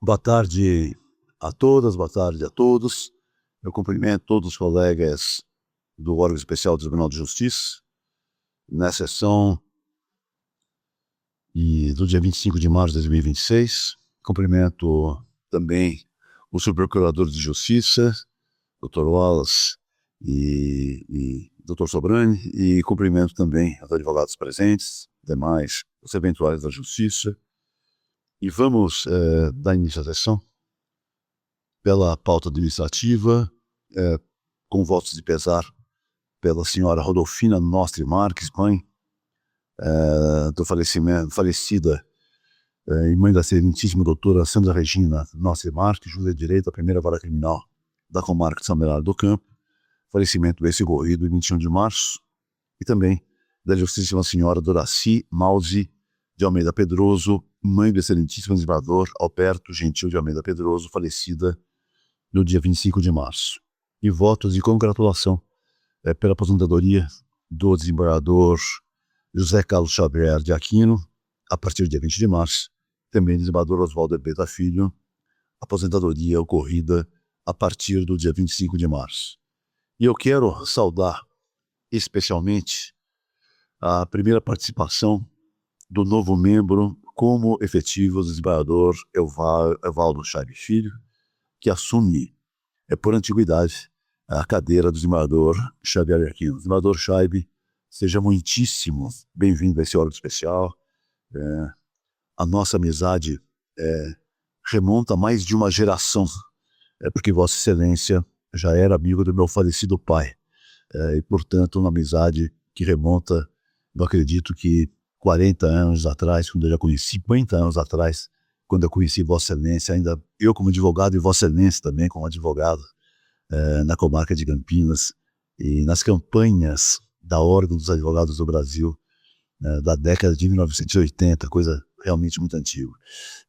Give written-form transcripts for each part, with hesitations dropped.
Boa tarde a todas, boa tarde a todos. Eu cumprimento todos os colegas do órgão especial do Tribunal de Justiça, na sessão do dia 25 de março de 2026. Cumprimento também o subprocurador de Justiça, Dr. Wallace e Dr. Sobrani, e cumprimento também os advogados presentes, demais, os eventuais da Justiça. E vamos dar início à sessão pela pauta administrativa, com votos de pesar pela senhora Rodolfina Nostri Marques, mãe do falecida e mãe da excelentíssima doutora Sandra Regina Nostri Marques, juiz de direito da primeira vara criminal da comarca de São Bernardo do Campo, falecimento desse ocorrido em 21 de março, e também da ilustríssima senhora Doraci Mausi de Almeida Pedroso, mãe do excelentíssimo desembargador Alberto Gentil de Almeida Pedroso, falecida no dia 25 de março. E votos de congratulação pela aposentadoria do desembargador José Carlos Xavier de Aquino, a partir do dia 20 de março, também desembargador Oswaldo Ebeta Filho, aposentadoria ocorrida a partir do dia 25 de março. E eu quero saudar especialmente a primeira participação do novo membro como efetivo, o desembargador Evaldo Schaibe Filho, que assume, por antiguidade, a cadeira do desembargador Xavier de Aquino. Desembargador Schaibe, seja muitíssimo bem-vindo a esse órgão especial. A nossa amizade remonta a mais de uma geração, porque Vossa Excelência já era amigo do meu falecido pai, e, portanto, uma amizade que remonta, eu acredito que 40 anos atrás, quando eu já conheci, 50 anos atrás, quando eu conheci Vossa Excelência, ainda eu como advogado e Vossa Excelência também como advogado, na comarca de Campinas, e nas campanhas da Ordem dos Advogados do Brasil, da década de 1980, coisa realmente muito antiga.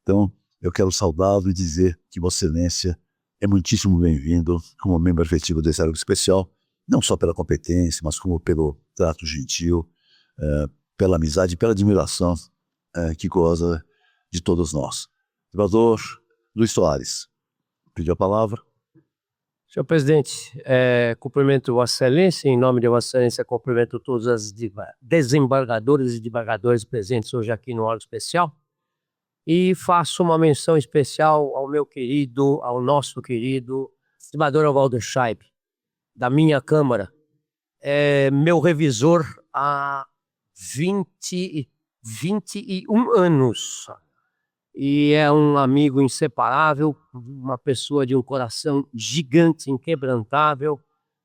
Então, eu quero saudá-lo e dizer que Vossa Excelência é muitíssimo bem-vindo como membro efetivo desse órgão especial, não só pela competência, mas como pelo trato gentil, pela amizade e pela admiração que goza de todos nós. Desembargador Luiz Soares, pediu a palavra. Senhor presidente, cumprimento Vossa Excelência, em nome de Vossa Excelência, cumprimento todos os desembargadores e desembargadores presentes hoje aqui no órgão especial, e faço uma menção especial ao nosso querido desembargador Evaldo Schaibe, da minha Câmara, meu revisor há 21 anos, e é um amigo inseparável, uma pessoa de um coração gigante, inquebrantável,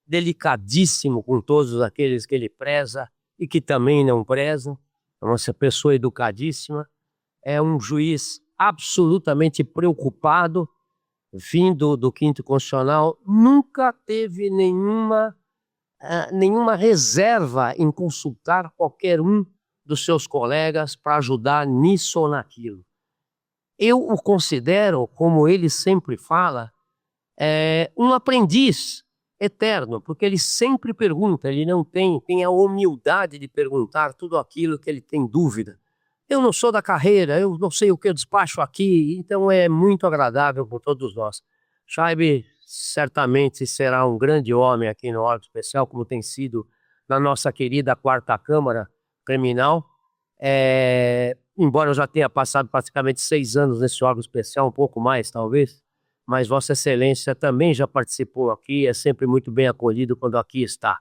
delicadíssimo com todos aqueles que ele preza e que também não prezam, é uma pessoa educadíssima, é um juiz absolutamente preocupado, vindo do Quinto Constitucional, nunca teve nenhuma reserva em consultar qualquer um dos seus colegas para ajudar nisso ou naquilo. Eu o considero, como ele sempre fala, um aprendiz eterno, porque ele sempre pergunta, ele não tem a humildade de perguntar tudo aquilo que ele tem dúvida. Eu não sou da carreira, eu não sei o que eu despacho aqui, então é muito agradável por todos nós. Schaibe certamente será um grande homem aqui no órgão especial, como tem sido na nossa querida 4ª Câmara Criminal. Embora eu já tenha passado praticamente 6 anos nesse órgão especial, um pouco mais talvez, mas Vossa Excelência também já participou aqui, é sempre muito bem acolhido quando aqui está.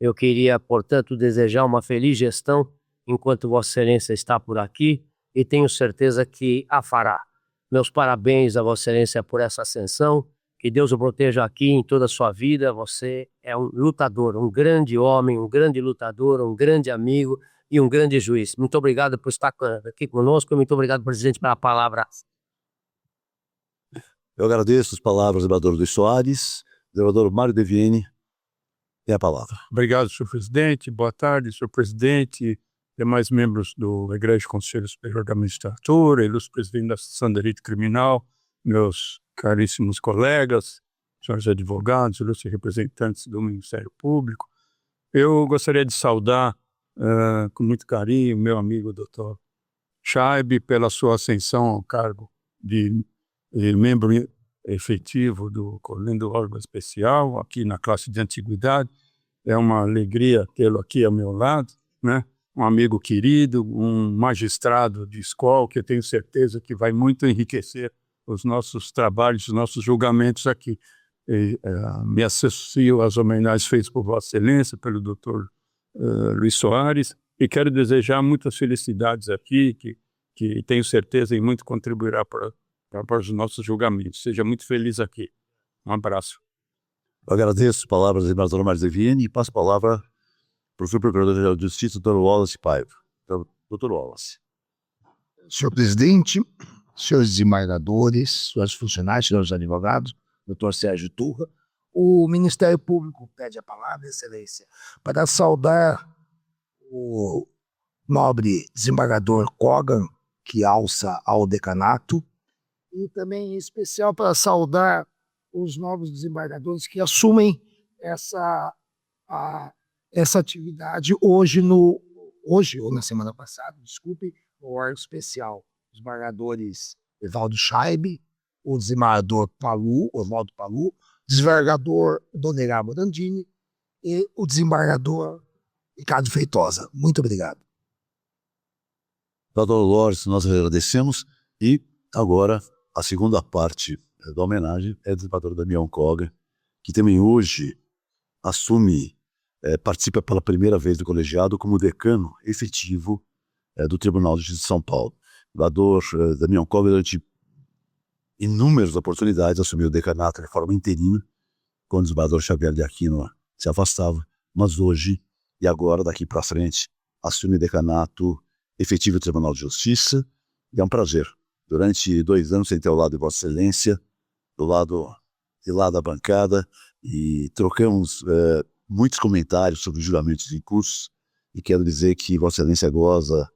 Eu queria, portanto, desejar uma feliz gestão enquanto Vossa Excelência está por aqui, e tenho certeza que a fará. Meus parabéns a Vossa Excelência por essa ascensão, que Deus o proteja aqui em toda a sua vida. Você é um lutador, um grande homem, um grande lutador, um grande amigo e um grande juiz. Muito obrigado por estar aqui conosco, e muito obrigado, presidente, pela palavra. Eu agradeço as palavras do desembargador Luiz Soares. Desembargador Mário De Vienne tem a palavra. Obrigado, senhor presidente. Boa tarde, senhor presidente, demais membros do Egrégio Conselho Superior da Magistratura, ilustre presidente da Seção de Direito Criminal, meus caríssimos colegas, senhores advogados, ilustres representantes do Ministério Público. Eu gostaria de saudar com muito carinho meu amigo Dr. Schaibe pela sua ascensão ao cargo de e membro efetivo do Colégio do órgão especial, aqui na classe de antiguidade. É uma alegria tê-lo aqui ao meu lado, né? Um amigo querido, um magistrado de escola que eu tenho certeza que vai muito enriquecer os nossos trabalhos, os nossos julgamentos aqui. Me associo às homenagens feitas por Vossa Excelência, pelo Dr. Luiz Soares, e quero desejar muitas felicidades aqui, que tenho certeza em muito contribuirá para os nossos julgamentos. Seja muito feliz aqui. Um abraço. Eu agradeço as palavras do desembargador Marques Devienne e passo a palavra para o Procurador-Geral de Justiça, Dr. Wallace Paiva. Então, Dr. Wallace. Senhor presidente, senhores desembargadores, senhores funcionários, senhores advogados, doutor Sérgio Turra, o Ministério Público pede a palavra, Excelência, para saudar o nobre desembargador Kogan, que alça ao decanato, e também em especial para saudar os novos desembargadores que assumem essa atividade hoje ou na semana passada, desculpe, no órgão especial. Os desembargadores Evaldo Scheibe, o desembargador Oswaldo Palu, o desembargador Donegar Morandini e o desembargador Ricardo Feitosa. Muito obrigado. Dr. Lourdes, nós agradecemos e agora a segunda parte da homenagem é do desembargador Damião Kogan, que também hoje participa pela primeira vez do colegiado como decano efetivo do Tribunal de Justiça de São Paulo. O desembargador Damião Kogan, durante inúmeras oportunidades, assumiu o decanato de forma interina, quando o desembargador Xavier de Aquino se afastava, mas hoje e agora, daqui para frente, assume o decanato efetivo do Tribunal de Justiça, e é um prazer. Durante 2 anos, sentei ao lado de Vossa Excelência, do lado de lá da bancada, e trocamos muitos comentários sobre julgamentos em curso, e quero dizer que Vossa Excelência goza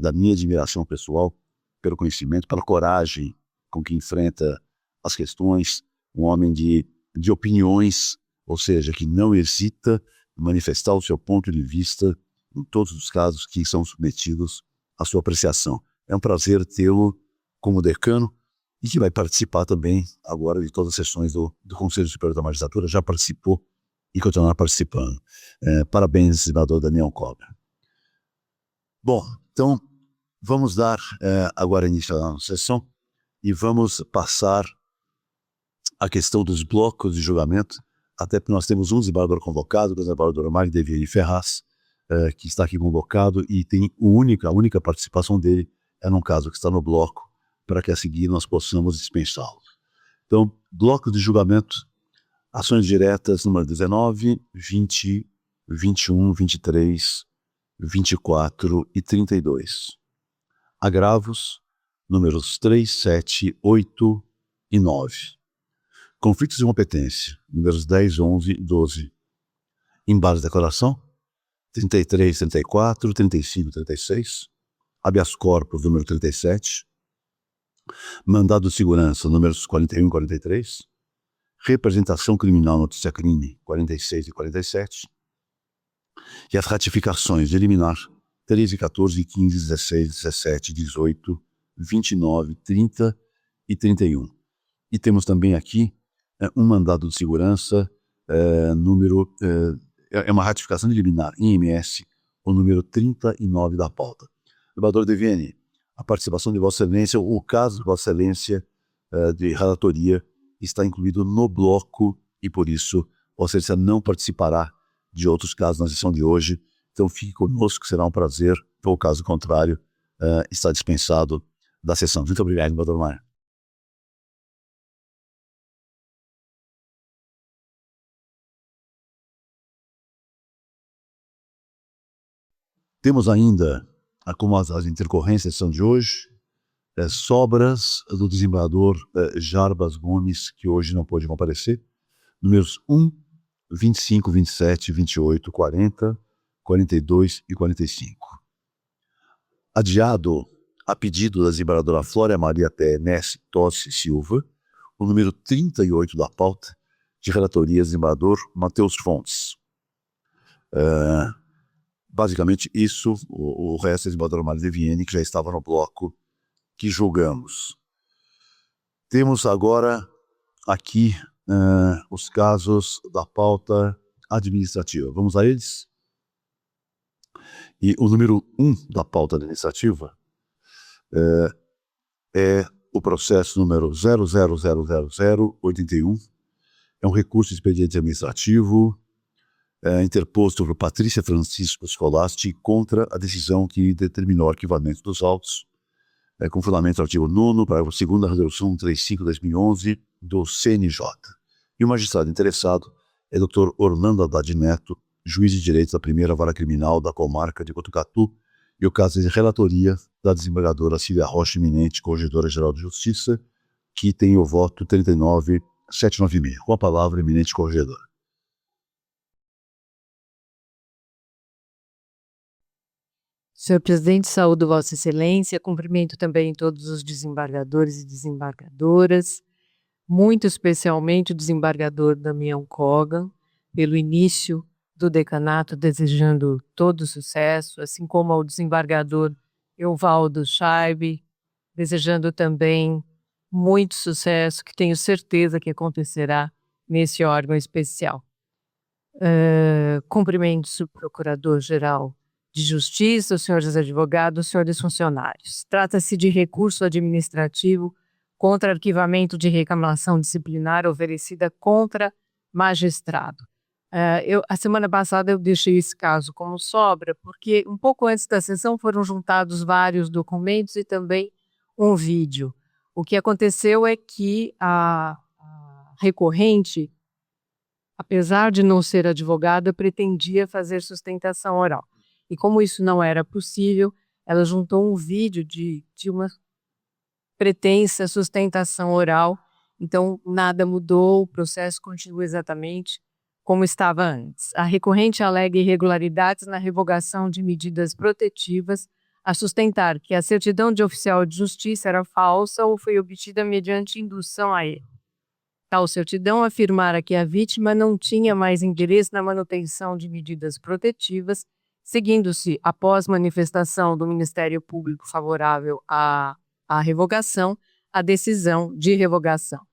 da minha admiração pessoal, pelo conhecimento, pela coragem com que enfrenta as questões, um homem de opiniões, ou seja, que não hesita em manifestar o seu ponto de vista em todos os casos que são submetidos à sua apreciação. É um prazer tê-lo como decano e que vai participar também agora de todas as sessões do Conselho Superior da Magistratura, já participou e continuará participando. Parabéns, desembargador Damião Kogan. Bom, então vamos dar agora início à nossa sessão e vamos passar a questão dos blocos de julgamento, até porque nós temos um desembargador convocado, o desembargador Marques Devienne Ferraz, que está aqui convocado e tem a única participação dele é num caso que está no bloco, para que a seguir nós possamos dispensá-lo. Então, blocos de julgamento, ações diretas número 19, 20, 21, 23, 24 e 32. Agravos, números 3, 7, 8 e 9. Conflitos de competência, números 10, 11 e 12. Embargos de declaração, 33, 34, 35, 36. Habeas corpus, número 37. Mandado de segurança, números 41 e 43. Representação criminal, notícia crime, 46 e 47. E as ratificações de liminar, 13, 14, 15, 16, 17, 18, 29, 30 e 31. E temos também aqui um mandado de segurança, é uma ratificação de liminar em MS, o número 39 da pauta. Desembargador Devienne, a participação de Vossa Excelência, o caso de Vossa Excelência de relatoria está incluído no bloco e por isso Vossa Excelência não participará de outros casos na sessão de hoje. Então fique conosco, será um prazer, ou caso contrário, está dispensado da sessão. Muito obrigado, desembargador Maia. Temos ainda, como as intercorrências são de hoje, sobras do desembargador Jarbas Gomes, que hoje não pôde comparecer, números 1, 25, 27, 28, 40, 42 e 45. Adiado a pedido da desembargadora Flória Maria P.N.S. Tossi Silva, o número 38 da pauta, de relatoria desembargador Matheus Fontes. Basicamente isso, o resto é desembargador Marques Devienne, que já estava no bloco que julgamos. Temos agora aqui os casos da pauta administrativa. Vamos a eles? E o número 1 da pauta administrativa é o processo número 0000081. É um recurso de expediente administrativo interposto por Patrícia Francisco Scolasti contra a decisão que determinou o arquivamento dos autos, com fundamento no artigo 9º, parágrafo 2º da Resolução 35/2011 do CNJ. E o magistrado interessado é Dr. Orlando Haddad Neto, juiz de direito da primeira vara criminal da comarca de Botucatu, e o caso é de relatoria da desembargadora Silvia Rocha, eminente Corregedora-Geral de Justiça, que tem o voto 39796. Com a palavra, eminente Corregedora. Senhor presidente, saúdo Vossa Excelência, cumprimento também todos os desembargadores e desembargadoras, muito especialmente o desembargador Damião Kogan, pelo início do decanato, desejando todo sucesso, assim como ao desembargador Evaldo Scheibe, desejando também muito sucesso, que tenho certeza que acontecerá nesse órgão especial. Cumprimento o subprocurador-geral de Justiça, os senhores advogados, os senhores funcionários. Trata-se de recurso administrativo contra arquivamento de reclamação disciplinar oferecida contra magistrado. A semana passada eu deixei esse caso como sobra, porque um pouco antes da sessão foram juntados vários documentos e também um vídeo. O que aconteceu é que a recorrente, apesar de não ser advogada, pretendia fazer sustentação oral. E como isso não era possível, ela juntou um vídeo de uma pretensa sustentação oral. Então, nada mudou, o processo continua exatamente como estava antes. A recorrente alega irregularidades na revogação de medidas protetivas, a sustentar que a certidão de oficial de justiça era falsa ou foi obtida mediante indução a erro. Tal certidão afirmara que a vítima não tinha mais interesse na manutenção de medidas protetivas, seguindo-se, após manifestação do Ministério Público favorável à revogação, a decisão de revogação.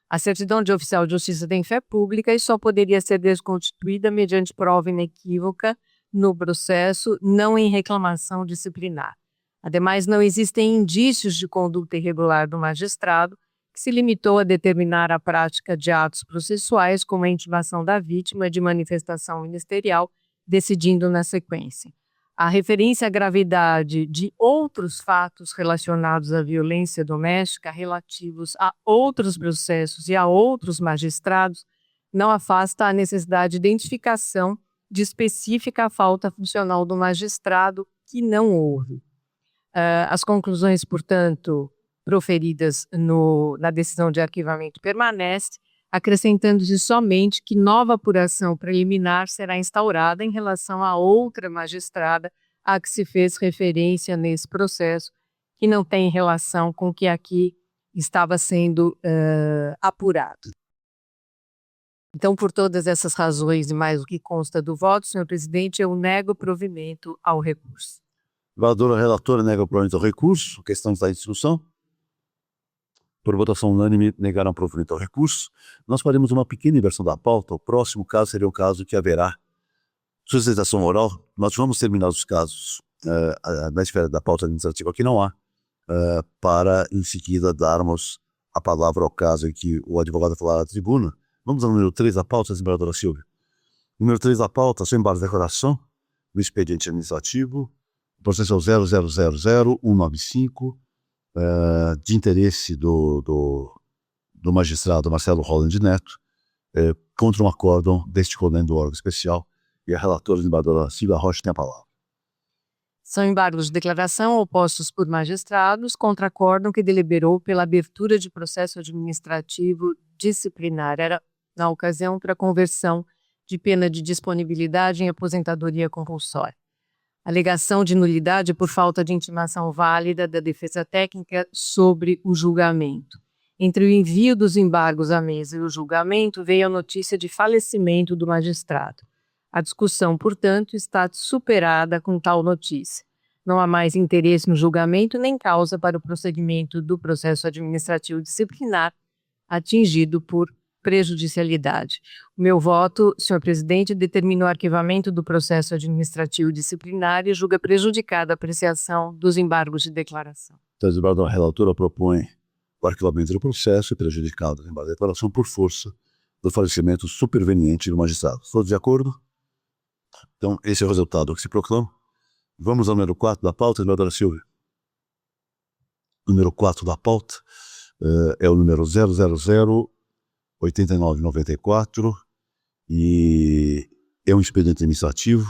A certidão de oficial de justiça tem fé pública e só poderia ser desconstituída mediante prova inequívoca no processo, não em reclamação disciplinar. Ademais, não existem indícios de conduta irregular do magistrado, que se limitou a determinar a prática de atos processuais, como a intimação da vítima de manifestação ministerial, decidindo na sequência. A referência à gravidade de outros fatos relacionados à violência doméstica relativos a outros processos e a outros magistrados não afasta a necessidade de identificação de específica falta funcional do magistrado, que não houve. As conclusões, portanto, proferidas na decisão de arquivamento permanecem, acrescentando-se somente que nova apuração preliminar será instaurada em relação a outra magistrada a que se fez referência nesse processo, que não tem relação com o que aqui estava sendo apurado. Então, por todas essas razões e mais o que consta do voto, senhor presidente, eu nego provimento ao recurso. Vereadora relatora nega o provimento ao recurso. A questão está em discussão. Por votação unânime, negaram provimento ao recurso. Nós faremos uma pequena inversão da pauta. O próximo caso seria o caso que haverá sustentação oral. Nós vamos terminar os casos na esfera da pauta administrativa que não há, para em seguida darmos a palavra ao caso em que o advogado falará à tribuna. Vamos ao número 3 da pauta, desembargadora Silvia. Número 3 da pauta, sem embargo de declaração do expediente administrativo, processo 0000195, de interesse do magistrado Marcelo Holland Neto, contra um acórdão deste coordenador do órgão especial, e a relatora desembargadora Silvia Rocha tem a palavra. São embargos de declaração opostos por magistrados contra acórdão que deliberou pela abertura de processo administrativo disciplinar. Era, na ocasião, para conversão de pena de disponibilidade em aposentadoria compulsória. Alegação de nulidade por falta de intimação válida da defesa técnica sobre o julgamento. Entre o envio dos embargos à mesa e o julgamento, veio a notícia de falecimento do magistrado. A discussão, portanto, está superada com tal notícia. Não há mais interesse no julgamento nem causa para o prosseguimento do processo administrativo disciplinar atingido por prejudicialidade. O meu voto, senhor presidente, determina o arquivamento do processo administrativo disciplinar e julga prejudicada a apreciação dos embargos de declaração. Então, a desembargadora relatora propõe o arquivamento do processo e prejudicado o embargo de declaração por força do falecimento superveniente do magistrado. Todos de acordo? Então, esse é o resultado que se proclama. Vamos ao número 4 da pauta, desembargadora Silvia. Número 4 da pauta é o número 000-8994 e é um expediente administrativo,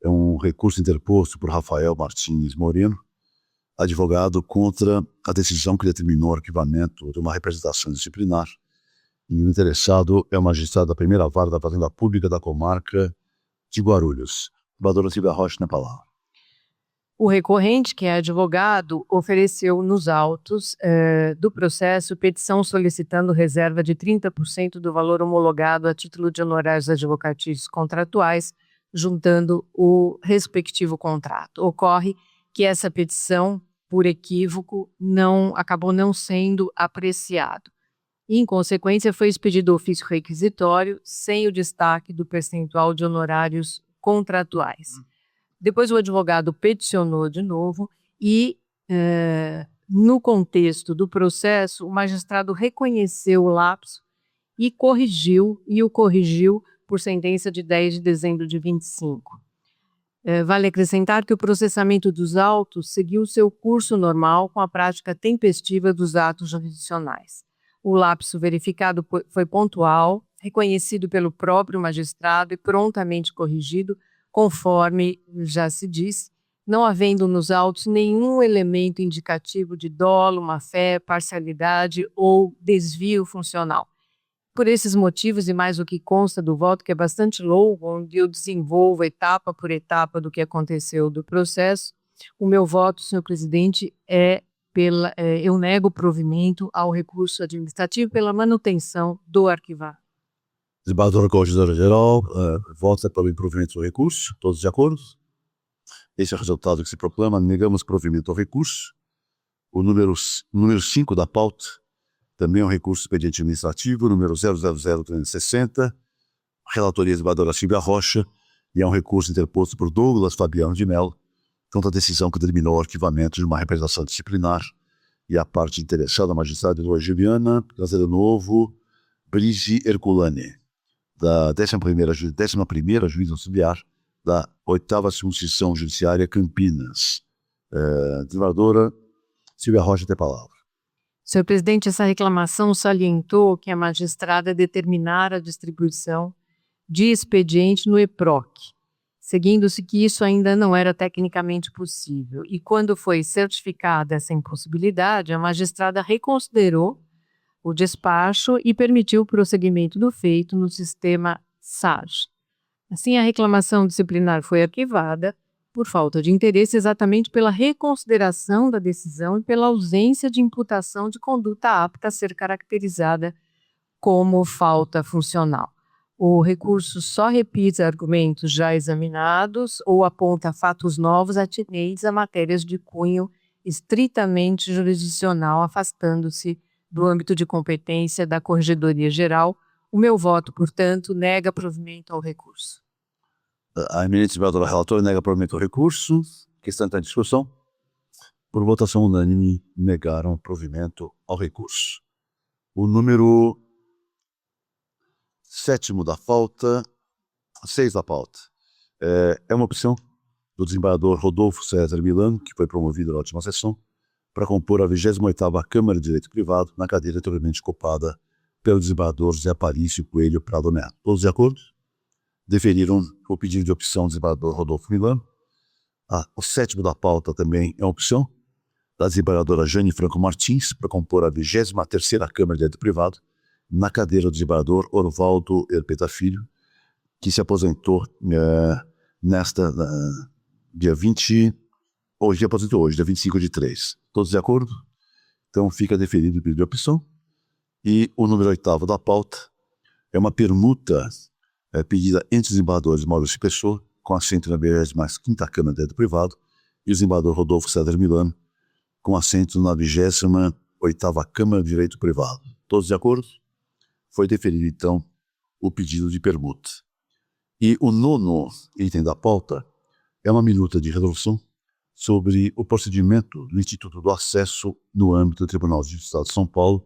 é um recurso interposto por Rafael Martins Moreno, advogado contra a decisão que determinou o arquivamento de uma representação disciplinar, e o interessado é o magistrado da primeira vara da Fazenda Pública da comarca de Guarulhos. Desembargadora Silvia Rocha, na palavra. O recorrente, que é advogado, ofereceu nos autos do processo petição solicitando reserva de 30% do valor homologado a título de honorários advocatícios contratuais, juntando o respectivo contrato. Ocorre que essa petição, por equívoco, acabou não sendo apreciado. E, em consequência, foi expedido ofício requisitório sem o destaque do percentual de honorários contratuais. Depois o advogado peticionou de novo e, no contexto do processo, o magistrado reconheceu o lapso e o corrigiu por sentença de 10 de dezembro de 25. Vale acrescentar que o processamento dos autos seguiu seu curso normal com a prática tempestiva dos atos jurisdicionais. O lapso verificado foi pontual, reconhecido pelo próprio magistrado e prontamente corrigido, conforme já se disse, não havendo nos autos nenhum elemento indicativo de dolo, má-fé, parcialidade ou desvio funcional. Por esses motivos e mais o que consta do voto, que é bastante longo, onde eu desenvolvo etapa por etapa do que aconteceu do processo, o meu voto, senhor presidente, eu nego o provimento ao recurso administrativo pela manutenção do arquivado. Desembargadora Corregedora-Geral, vota pelo provimento do recurso. Todos de acordo? Esse é o resultado que se proclama. Negamos provimento ao recurso. O número 5 da pauta também é um recurso expediente administrativo, número 000-360, relatoria desembargadora Silvia Rocha, e é um recurso interposto por Douglas Fabiano de Mello contra a decisão que determinou o arquivamento de uma representação disciplinar, e a parte interessada, a magistrada Eduardo Juliana, Caseiro Novo, Brise Herculane, da 11ª Juíza Auxiliar da 8ª Circunscrição Judiciária Campinas. Desembargadora Silvia Rocha, tem a palavra. Senhor presidente, essa reclamação salientou que a magistrada determinara a distribuição de expediente no EPROC, seguindo-se que isso ainda não era tecnicamente possível. E quando foi certificada essa impossibilidade, a magistrada reconsiderou o despacho e permitiu o prosseguimento do feito no sistema SAG. Assim, a reclamação disciplinar foi arquivada por falta de interesse, exatamente pela reconsideração da decisão e pela ausência de imputação de conduta apta a ser caracterizada como falta funcional. O recurso só repita argumentos já examinados ou aponta fatos novos atinentes a matérias de cunho estritamente jurisdicional, afastando-se do âmbito de competência da Corregedoria Geral. O meu voto, portanto, nega provimento ao recurso. A eminente desembargadora relatora nega provimento ao recurso. Questão está em discussão. Por votação unânime, negaram provimento ao recurso. O número 7º da pauta, 6 da pauta, é uma opção do desembargador Rodolfo César Milano, que foi promovido na última sessão, para compor a 28ª Câmara de Direito Privado, na cadeira anteriormente ocupada pelo desembargador José Aparício Coelho Prado Neto. Todos de acordo? Deferiram o pedido de opção do desembargador Rodolfo Milano. O 7º da pauta também é uma opção da desembargadora Jane Franco Martins, para compor a 23ª Câmara de Direito Privado, na cadeira do desembargador Orvaldo Herpeta Filho, que se aposentou dia 25 de 3. Todos de acordo? Então fica deferido o pedido de opção. E o número 8º da pauta é uma permuta pedida entre os desembargadores Maurício Pessoa, com assento na 25ª Câmara de Direito Privado, e o desembargador Rodolfo César Milano, com assento na 28ª Câmara de Direito Privado. Todos de acordo? Foi deferido, então, o pedido de permuta. E o 9º item da pauta é uma minuta de resolução sobre o procedimento do Instituto do Acesso no âmbito do Tribunal de Justiça de São Paulo.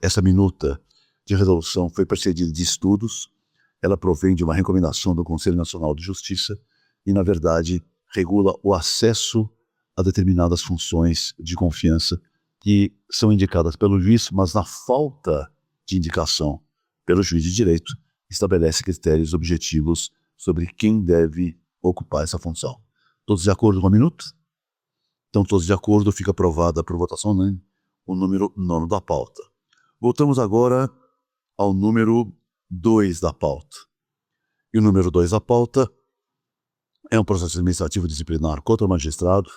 Essa minuta de resolução foi precedida de estudos. Ela provém de uma recomendação do Conselho Nacional de Justiça e, na verdade, regula o acesso a determinadas funções de confiança que são indicadas pelo juiz, mas na falta de indicação pelo juiz de direito, estabelece critérios objetivos sobre quem deve ocupar essa função. Todos de acordo com a minuta? Então, todos de acordo, fica aprovada por votação unânime o número 9 da pauta. Voltamos agora ao número 2 da pauta. E o número 2 da pauta é um processo administrativo disciplinar contra o magistrado,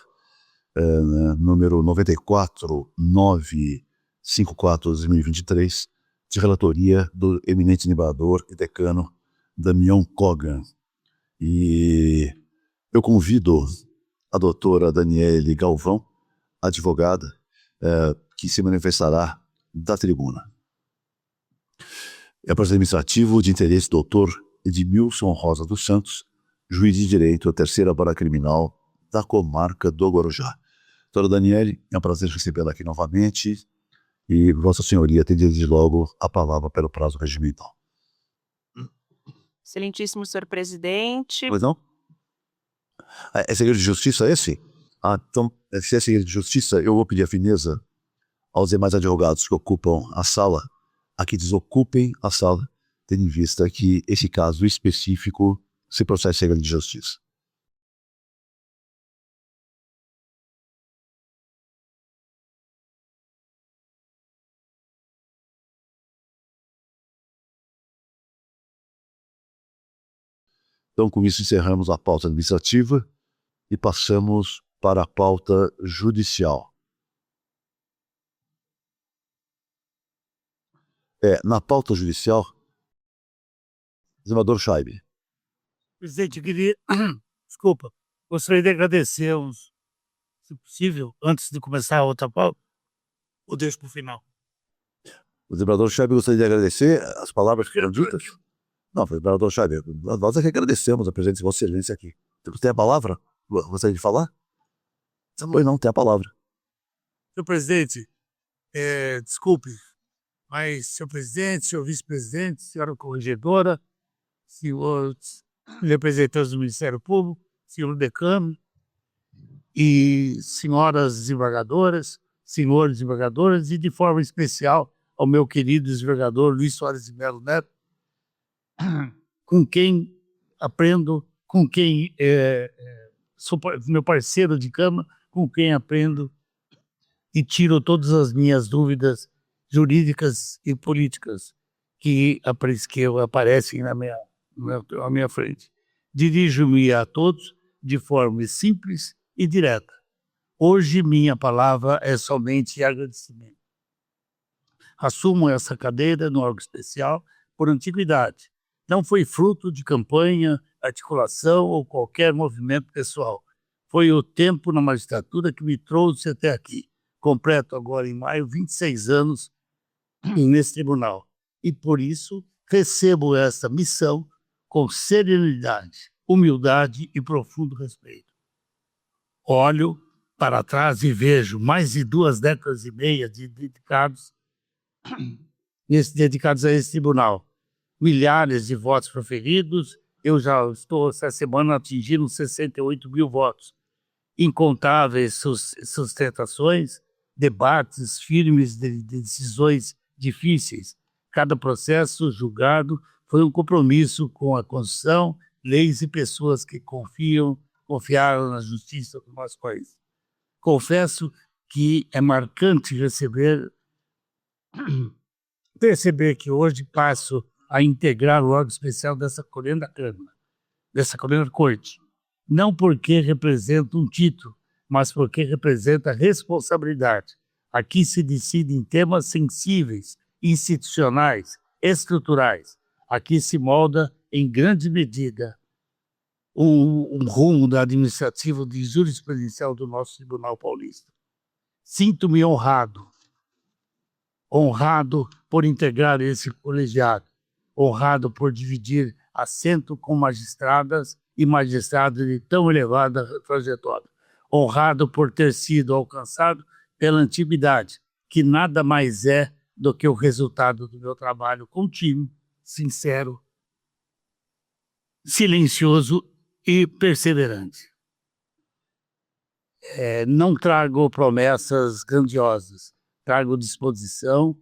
número 94954/2023, de relatoria do eminente desembargador e decano Damião Kogan. E eu convido a doutora Daniele Galvão, advogada, que se manifestará da tribuna. É processo administrativo de interesse do doutor Edmilson Rosa dos Santos, juiz de direito da 3ª Vara Criminal da comarca do Guarujá. Doutora Daniele, é um prazer recebê-la aqui novamente e Vossa Senhoria tem desde logo a palavra pelo prazo regimental. Excelentíssimo senhor presidente. Pois não? É segredo de justiça esse? Então, se é segredo de justiça, eu vou pedir a fineza aos demais advogados que ocupam a sala, a que desocupem a sala, tendo em vista que esse caso específico se processa em segredo de justiça. Então, com isso, encerramos a pauta administrativa e passamos para a pauta judicial. Na pauta judicial, desembargador Scheibe. Presidente, eu queria, gostaria de agradecer, se possível, antes de começar a outra pauta, ou deixo para o final. O desembargador Scheibe gostaria de agradecer as palavras que foram ditas. Não, desembargador Scheibe, nós é que agradecemos a presença de Vossa Excelência aqui. Você tem a palavra? Gostaria de falar? Pois não, tem a palavra. Senhor presidente, desculpe, mas senhor presidente, senhor vice-presidente, senhora corregedora, senhores representantes do Ministério Público, senhor decano e senhoras desembargadoras, senhores desembargadores e de forma especial ao meu querido desembargador Luiz Soares de Mello Neto, com quem aprendo, com quem sou meu parceiro de cama, com quem aprendo e tiro todas as minhas dúvidas jurídicas e políticas que aparecem à minha frente. Dirijo-me a todos de forma simples e direta. Hoje minha palavra é somente agradecimento. Assumo essa cadeira no órgão especial por antiguidade. Não foi fruto de campanha, articulação ou qualquer movimento pessoal. Foi o tempo na magistratura que me trouxe até aqui. Completo agora em maio 26 anos nesse tribunal. E por isso recebo esta missão com serenidade, humildade e profundo respeito. Olho para trás e vejo mais de 2 décadas e meia dedicados a esse tribunal. Milhares de votos proferidos, eu já estou essa semana atingindo 68 mil votos. Incontáveis sustentações, debates firmes de decisões difíceis. Cada processo julgado foi um compromisso com a Constituição, leis e pessoas que confiaram na justiça do nosso país. Confesso que é marcante perceber que hoje passo a integrar o órgão especial dessa coluna Câmara, dessa coluna Corte. Não porque representa um título, mas porque representa responsabilidade. Aqui se decide em temas sensíveis, institucionais, estruturais. Aqui se molda, em grande medida, um rumo da administrativa de jurisprudencial do nosso Tribunal Paulista. Sinto-me honrado por integrar esse colegiado, honrado por dividir assento com magistradas e magistrados de tão elevada trajetória, honrado por ter sido alcançado pela antiguidade, que nada mais é do que o resultado do meu trabalho contínuo, sincero, silencioso e perseverante. Não trago promessas grandiosas, trago disposição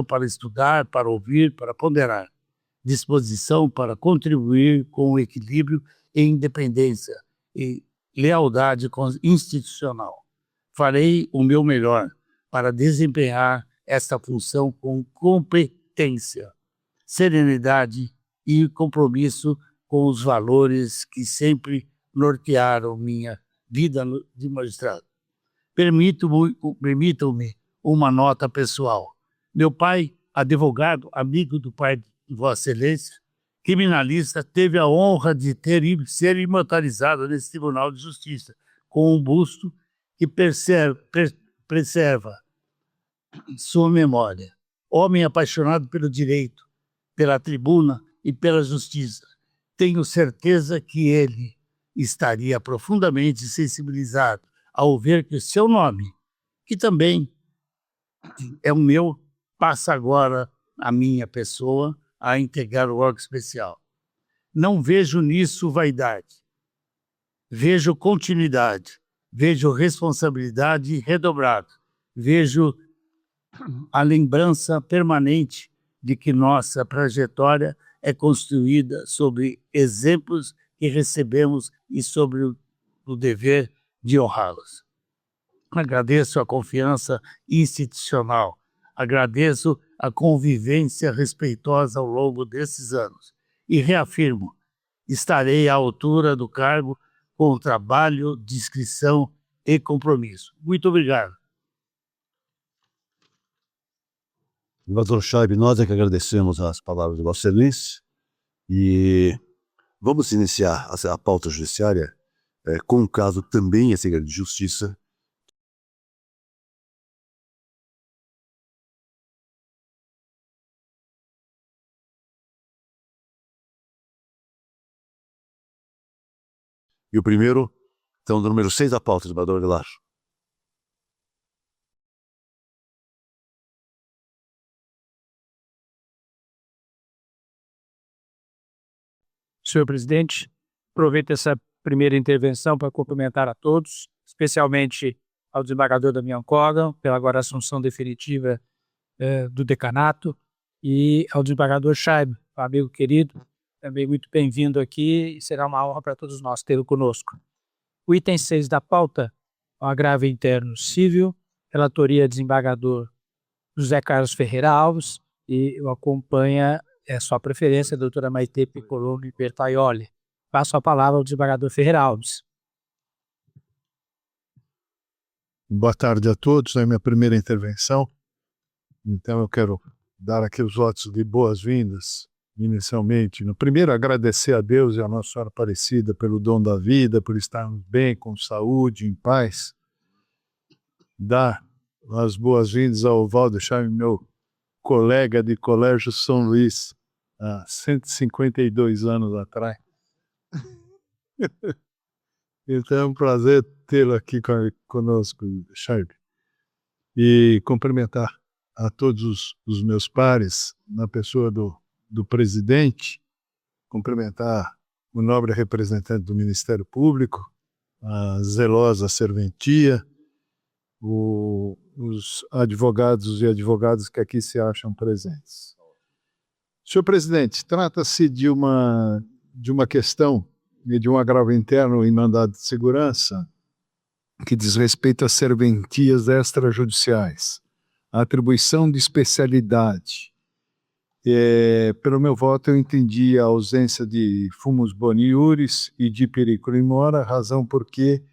para estudar, para ouvir, para ponderar, disposição para contribuir com equilíbrio e independência e lealdade institucional. Farei o meu melhor para desempenhar esta função com competência, serenidade e compromisso com os valores que sempre nortearam minha vida de magistrado. Permitam-me uma nota pessoal. Meu pai, advogado, amigo do pai de Vossa Excelência, criminalista, teve a honra de ser imortalizado nesse Tribunal de Justiça, com um busto que preserva sua memória. Homem apaixonado pelo direito, pela tribuna e pela justiça. Tenho certeza que ele estaria profundamente sensibilizado ao ver que o seu nome, que também é o meu, passa agora a minha pessoa a integrar o órgão especial. Não vejo nisso vaidade. Vejo continuidade, vejo responsabilidade redobrada, vejo a lembrança permanente de que nossa trajetória é construída sobre exemplos que recebemos e sobre o dever de honrá-los. Agradeço a confiança institucional, agradeço a convivência respeitosa ao longo desses anos e reafirmo, estarei à altura do cargo com trabalho, discrição e compromisso. Muito obrigado. Desembargador Chaib, nós é que agradecemos as palavras de Vossa Excelência e vamos iniciar a pauta judiciária com um caso também a segredo de justiça. E o primeiro, então, do número 6 da pauta, desembargador Aguilar. Senhor presidente, aproveito essa primeira intervenção para cumprimentar a todos, especialmente ao desembargador Damião Coggan, pela agora assunção definitiva do decanato, e ao desembargador Chaib, amigo querido, também muito bem-vindo aqui, e será uma honra para todos nós tê-lo conosco. O item 6 da pauta, o agravo interno civil, relatoria desembargador José Carlos Ferreira Alves, e o acompanha sua preferência, a doutora Maitê Piccolomini Bertaioli. Passo a palavra ao desembargador Ferreira Alves. Boa tarde a todos, é a minha primeira intervenção, então eu quero dar aqui os votos de boas-vindas, inicialmente. No primeiro, agradecer a Deus e a Nossa Senhora Aparecida pelo dom da vida, por estarmos bem, com saúde, em paz. Dar as boas-vindas ao Valdo Chaib, meu colega de Colégio São Luís, há 152 anos atrás. Então é um prazer tê-lo aqui conosco, Chaib. E cumprimentar a todos os meus pares, na pessoa do presidente, cumprimentar o nobre representante do Ministério Público, a zelosa serventia, os advogados e advogadas que aqui se acham presentes. Senhor presidente, trata-se de uma questão e de um agravo interno em mandado de segurança que diz respeito às serventias extrajudiciais, a atribuição de especialidade. Pelo meu voto, eu entendi a ausência de fumus boni iuris e de periculum mora, razão porque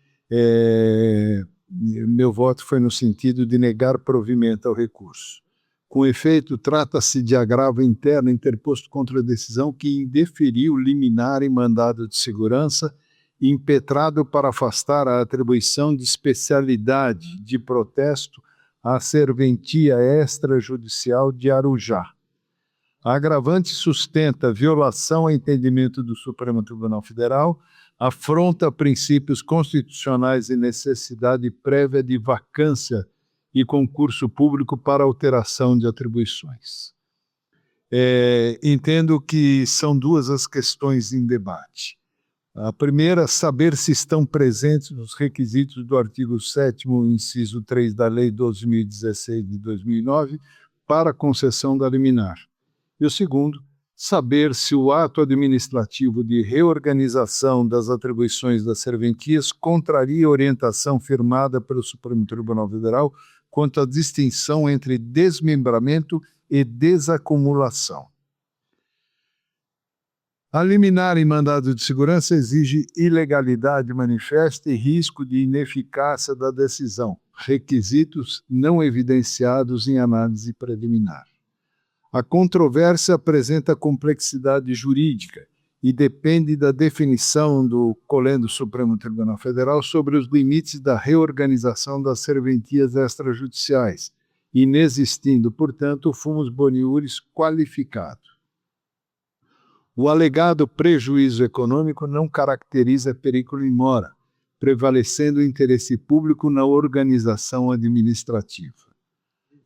meu voto foi no sentido de negar provimento ao recurso. Com efeito, trata-se de agravo interno interposto contra a decisão que indeferiu liminar em mandado de segurança impetrado para afastar a atribuição de especialidade de protesto à serventia extrajudicial de Arujá. A agravante sustenta violação a entendimento do Supremo Tribunal Federal, afronta princípios constitucionais e necessidade prévia de vacância e concurso público para alteração de atribuições. Entendo que são duas as questões em debate. A primeira, saber se estão presentes os requisitos do artigo 7º, inciso 3 da Lei 12.016 de 2009 para concessão da liminar. E o segundo, saber se o ato administrativo de reorganização das atribuições das serventias contraria a orientação firmada pelo Supremo Tribunal Federal quanto à distinção entre desmembramento e desacumulação. A liminar em mandado de segurança exige ilegalidade manifesta e risco de ineficácia da decisão, requisitos não evidenciados em análise preliminar. A controvérsia apresenta complexidade jurídica e depende da definição do Colendo Supremo Tribunal Federal sobre os limites da reorganização das serventias extrajudiciais, inexistindo, portanto, o fumus boniuris qualificado. O alegado prejuízo econômico não caracteriza periculo in mora, prevalecendo o interesse público na organização administrativa.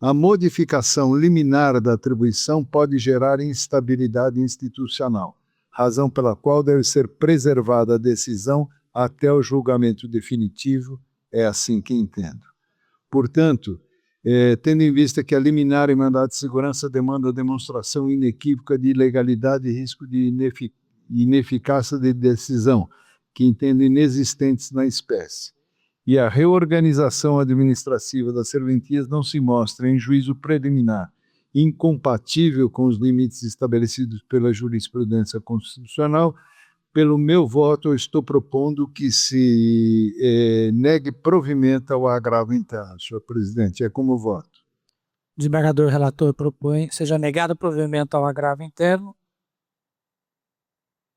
A modificação liminar da atribuição pode gerar instabilidade institucional, razão pela qual deve ser preservada a decisão até o julgamento definitivo, é assim que entendo. Portanto, tendo em vista que a liminar em mandado de segurança demanda a demonstração inequívoca de ilegalidade e risco de ineficácia de decisão, que entendo inexistentes na espécie, e a reorganização administrativa das serventias não se mostra, em juízo preliminar, incompatível com os limites estabelecidos pela jurisprudência constitucional, pelo meu voto, eu estou propondo que se negue provimento ao agravo interno, senhor presidente. É como voto. O desembargador relator propõe seja negado provimento ao agravo interno.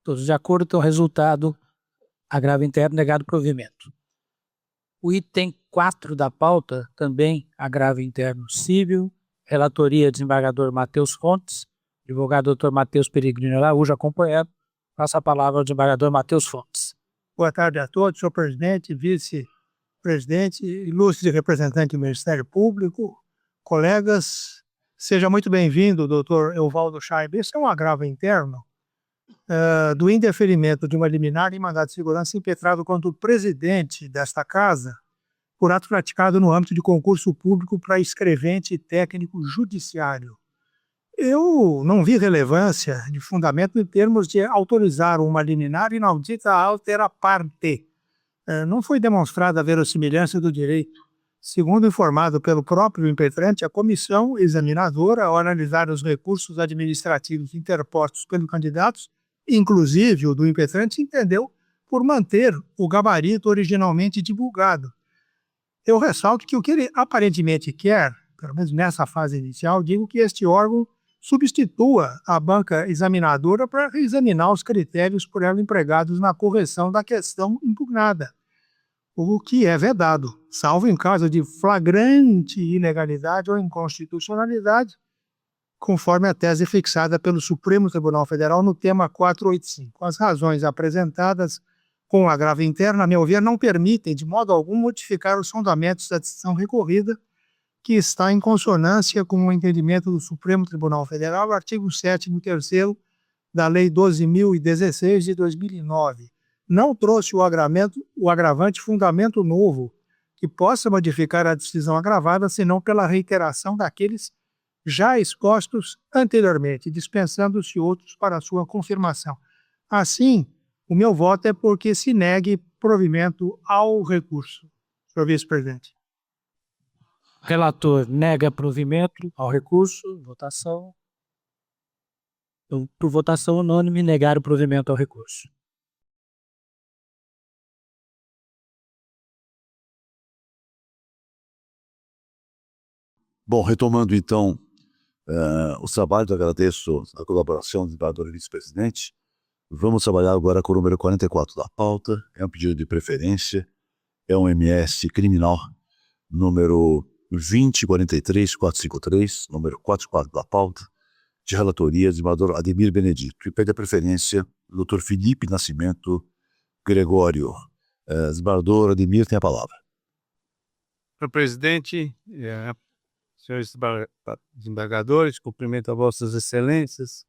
Todos de acordo, então, resultado, agravo interno, negado provimento. O item 4 da pauta, também agravo interno cível, relatoria desembargador Matheus Fontes, advogado Dr. Matheus Peregrino Araújo, acompanhado. Passa a palavra ao desembargador Matheus Fontes. Boa tarde a todos, senhor presidente, vice-presidente, ilustre representante do Ministério Público, colegas. Seja muito bem-vindo, doutor Evaldo Chaib. Esse é um agravo interno do indeferimento de uma liminar em mandado de segurança impetrado contra o presidente desta casa por ato praticado no âmbito de concurso público para escrevente técnico judiciário. Eu não vi relevância de fundamento em termos de autorizar uma liminar inaudita altera parte. Não foi demonstrada a verossimilhança do direito. Segundo informado pelo próprio impetrante, a comissão examinadora, ao analisar os recursos administrativos interpostos pelos candidatos, inclusive o do impetrante, entendeu por manter o gabarito originalmente divulgado. Eu ressalto que o que ele aparentemente quer, pelo menos nessa fase inicial, digo que este órgão substitua a banca examinadora para reexaminar os critérios por ela empregados na correção da questão impugnada, o que é vedado, salvo em caso de flagrante ilegalidade ou inconstitucionalidade, conforme a tese fixada pelo Supremo Tribunal Federal no tema 485. As razões apresentadas com o agravo interno, a meu ver, não permitem de modo algum modificar os fundamentos da decisão recorrida, que está em consonância com o entendimento do Supremo Tribunal Federal, artigo 7º, 3º da Lei 12.016 de 2009. Não trouxe o agravante fundamento novo que possa modificar a decisão agravada, senão pela reiteração daqueles já expostos anteriormente, dispensando-se outros para sua confirmação. Assim, o meu voto é porque se negue provimento ao recurso. Senhor vice-presidente. Relator nega provimento ao recurso. Votação. Então, por votação unânime, negar o provimento ao recurso. Bom, retomando então os trabalhos, agradeço a colaboração do desembargador e vice-presidente. Vamos trabalhar agora com o número 44 da pauta, é um pedido de preferência, é um MS criminal, número 2043453, número 44 da pauta, de relatoria, desembargador Ademir Benedito, e pede a preferência do Dr. Felipe Nascimento Gregório. Desembargador Ademir tem a palavra. Senhor presidente, senhores desembargadores, cumprimento a vossas excelências,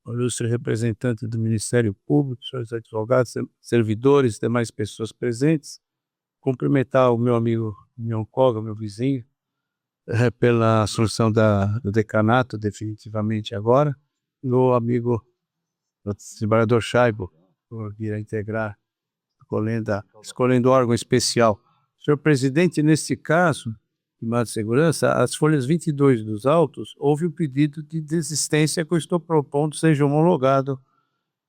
o ilustre representante do Ministério Público, senhores advogados, servidores, demais pessoas presentes, cumprimentar o meu amigo Mion Koga, meu vizinho, pela assunção do decanato, definitivamente agora, meu amigo o desembargador Schaibo, por vir a integrar, escolhendo órgão especial. Senhor presidente, nesse caso, de mando de segurança, as folhas 22 dos autos, houve o pedido de desistência que eu estou propondo seja homologado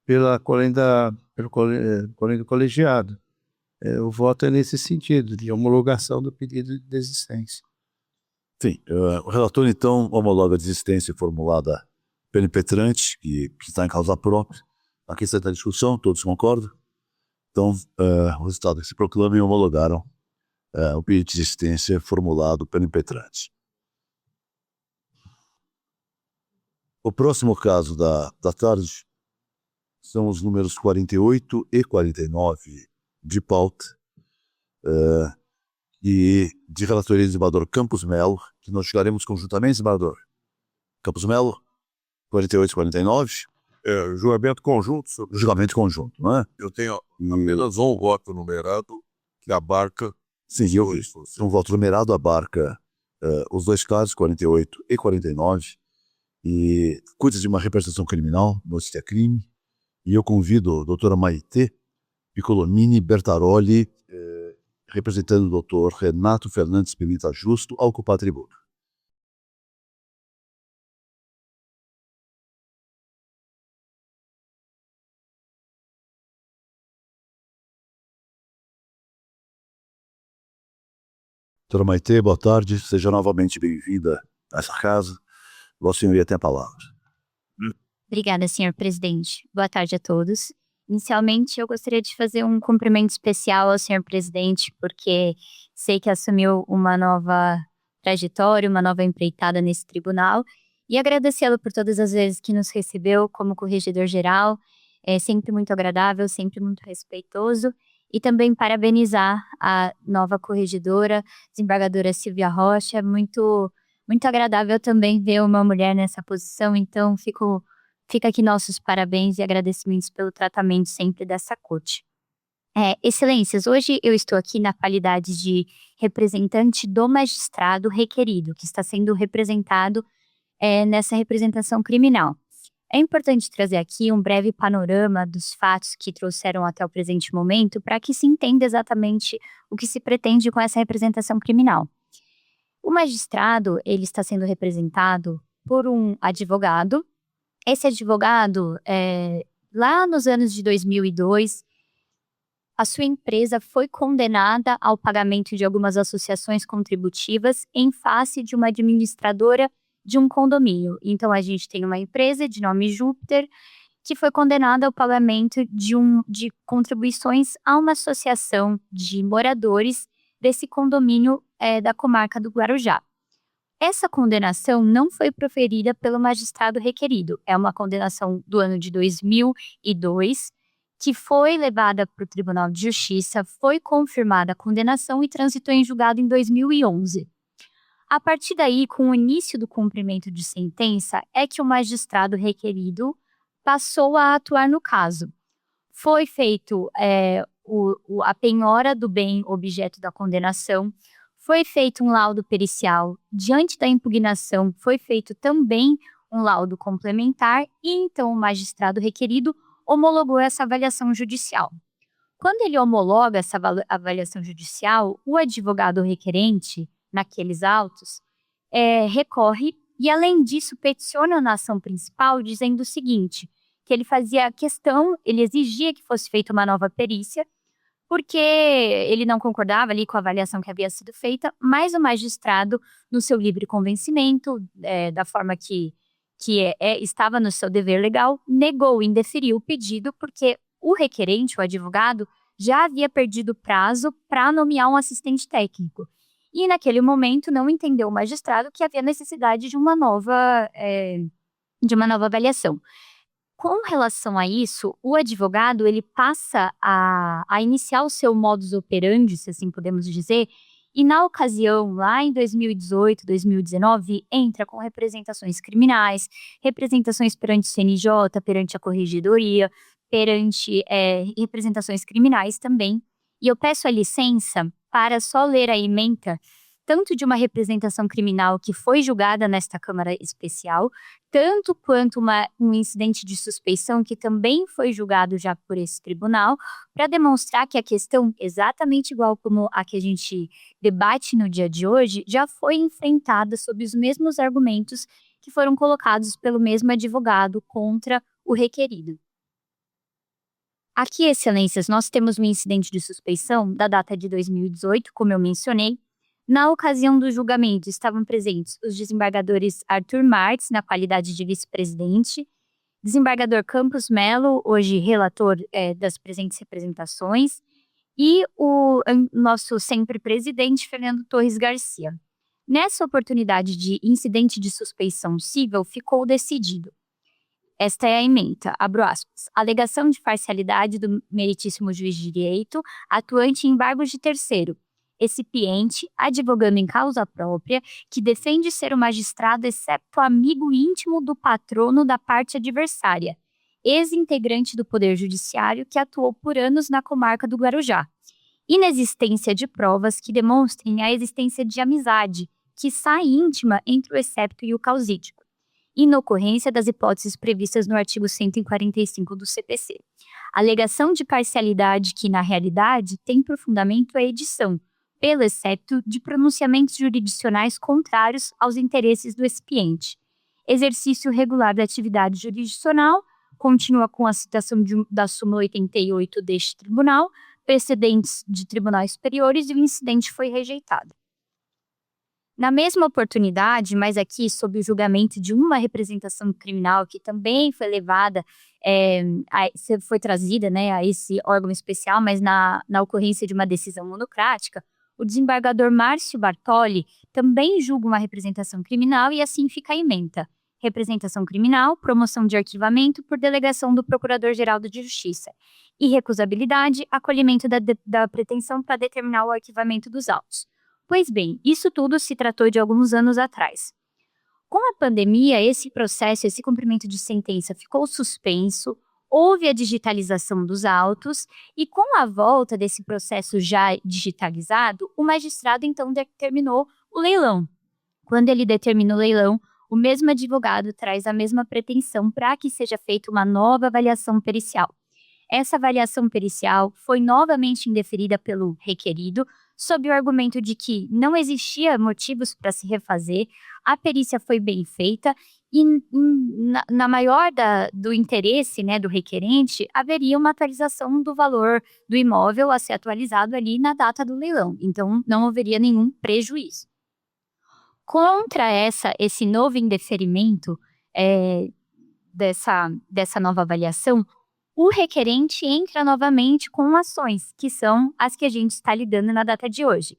pelo colégio colegiado. O voto é nesse sentido, de homologação do pedido de desistência. Sim, o relator, então, homologa a desistência formulada pelo impetrante, que está em causa própria. Aqui está a discussão, todos concordam? Então, o resultado que se proclama e homologaram o pedido de desistência formulado pelo impetrante. O próximo caso da tarde são os números 48 e 49 de pauta e de relatoria do desembargador Campos Melo, que nós chegaremos conjuntamente, desembargador. Campos Melo, 48 e 49. Julgamento conjunto, senhor. Julgamento conjunto, não é? Eu tenho apenas um voto numerado que abarca. Sim, um voto numerado abarca os dois casos, 48 e 49, e cuida de uma representação criminal, notícia crime, e eu convido a doutora Maitê Piccolomini Bertaroli, representando o doutor Renato Fernandes Pimenta Justo, a ocupar a tribuna. Doutora Maitê, boa tarde, seja novamente bem-vinda a essa casa. Vossa Senhoria tem a palavra. Obrigada, senhor presidente. Boa tarde a todos. Inicialmente, eu gostaria de fazer um cumprimento especial ao senhor presidente, porque sei que assumiu uma nova trajetória, uma nova empreitada nesse tribunal, e agradecê-lo por todas as vezes que nos recebeu como corregedor-geral. É sempre muito agradável, sempre muito respeitoso. E também parabenizar a nova corregedora, desembargadora Silvia Rocha. Muito agradável também ver uma mulher nessa posição, então fica aqui nossos parabéns e agradecimentos pelo tratamento sempre dessa corte. Excelências, hoje eu estou aqui na qualidade de representante do magistrado requerido, que está sendo representado nessa representação criminal. É importante trazer aqui um breve panorama dos fatos que trouxeram até o presente momento para que se entenda exatamente o que se pretende com essa representação criminal. O magistrado, ele está sendo representado por um advogado. Esse advogado, lá nos anos de 2002, a sua empresa foi condenada ao pagamento de algumas associações contributivas em face de uma administradora de um condomínio. Então, a gente tem uma empresa de nome Júpiter que foi condenada ao pagamento de contribuições a uma associação de moradores desse condomínio da comarca do Guarujá. Essa condenação não foi proferida pelo magistrado requerido. É uma condenação do ano de 2002, que foi levada para o Tribunal de Justiça, foi confirmada a condenação e transitou em julgado em 2011. A partir daí, com o início do cumprimento de sentença, é que o magistrado requerido passou a atuar no caso. Foi feito a penhora do bem objeto da condenação, foi feito um laudo pericial. Diante da impugnação, foi feito também um laudo complementar e então o magistrado requerido homologou essa avaliação judicial. Quando ele homologa essa avaliação judicial, o advogado requerente, naqueles autos, recorre e, além disso, peticiona na ação principal dizendo o seguinte, que ele fazia questão, ele exigia que fosse feita uma nova perícia, porque ele não concordava ali com a avaliação que havia sido feita, mas o magistrado, no seu livre convencimento, da forma que estava no seu dever legal, negou, indeferiu o pedido, porque o requerente, o advogado, já havia perdido o prazo para nomear um assistente técnico. E naquele momento não entendeu o magistrado que havia necessidade de uma nova avaliação. Com relação a isso, o advogado ele passa a iniciar o seu modus operandi, se assim podemos dizer, e na ocasião, lá em 2018, 2019, entra com representações criminais, representações perante o CNJ, perante a corregedoria, perante representações criminais também. E eu peço a licença para só ler a ementa, tanto de uma representação criminal que foi julgada nesta Câmara Especial, tanto quanto um incidente de suspeição que também foi julgado já por esse tribunal, para demonstrar que a questão, exatamente igual como a que a gente debate no dia de hoje, já foi enfrentada sob os mesmos argumentos que foram colocados pelo mesmo advogado contra o requerido. Aqui, excelências, nós temos um incidente de suspeição da data de 2018, como eu mencionei. Na ocasião do julgamento, estavam presentes os desembargadores Arthur Martins, na qualidade de vice-presidente, desembargador Campos Melo, hoje relator das presentes representações, e o nosso sempre presidente, Fernando Torres Garcia. Nessa oportunidade de incidente de suspeição civil, ficou decidido. Esta é a ementa, abro aspas, alegação de parcialidade do meritíssimo juiz de direito, atuante em embargos de terceiro, recipiente, advogando em causa própria, que defende ser o magistrado excepto amigo íntimo do patrono da parte adversária, ex-integrante do Poder Judiciário que atuou por anos na comarca do Guarujá. Inexistência de provas que demonstrem a existência de amizade, quiçá íntima, entre o excepto e o causídico. Inocorrência das hipóteses previstas no artigo 145 do CPC. Alegação de parcialidade que, na realidade, tem por fundamento a edição, pelo excepto de pronunciamentos jurisdicionais contrários aos interesses do expiente. Exercício regular da atividade jurisdicional, continua com a citação da súmula 88 deste tribunal, precedentes de tribunais superiores e o incidente foi rejeitado. Na mesma oportunidade, mas aqui sob o julgamento de uma representação criminal que também foi levada, foi trazida a esse órgão especial, mas na ocorrência de uma decisão monocrática, o desembargador Márcio Bartoli também julga uma representação criminal e assim fica a ementa. Representação criminal, promoção de arquivamento por delegação do Procurador-Geral de Justiça. Irrecusabilidade, acolhimento da pretensão para determinar o arquivamento dos autos. Pois bem, isso tudo se tratou de alguns anos atrás. Com a pandemia, esse processo, esse cumprimento de sentença ficou suspenso, houve a digitalização dos autos e com a volta desse processo já digitalizado, o magistrado então determinou o leilão. Quando ele determina o leilão, o mesmo advogado traz a mesma pretensão para que seja feita uma nova avaliação pericial. Essa avaliação pericial foi novamente indeferida pelo requerido, sob o argumento de que não existia motivos para se refazer, a perícia foi bem feita e, na maior do interesse do requerente, haveria uma atualização do valor do imóvel a ser atualizado ali na data do leilão. Então, não haveria nenhum prejuízo. Contra esse novo indeferimento dessa nova avaliação, o requerente entra novamente com ações, que são as que a gente está lidando na data de hoje.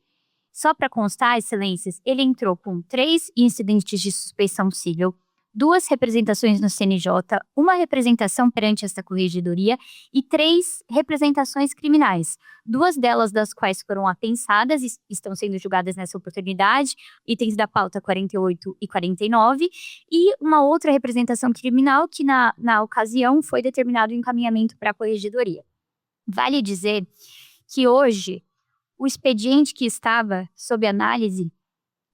Só para constar, excelências, ele entrou com 3 incidentes de suspeição civil, 2 representações no CNJ, uma representação perante esta corregedoria e 3 representações criminais, 2 delas das quais foram apensadas e estão sendo julgadas nessa oportunidade, itens da pauta 48 e 49, e uma outra representação criminal que na ocasião foi determinado o encaminhamento para a corregedoria. Vale dizer que hoje o expediente que estava sob análise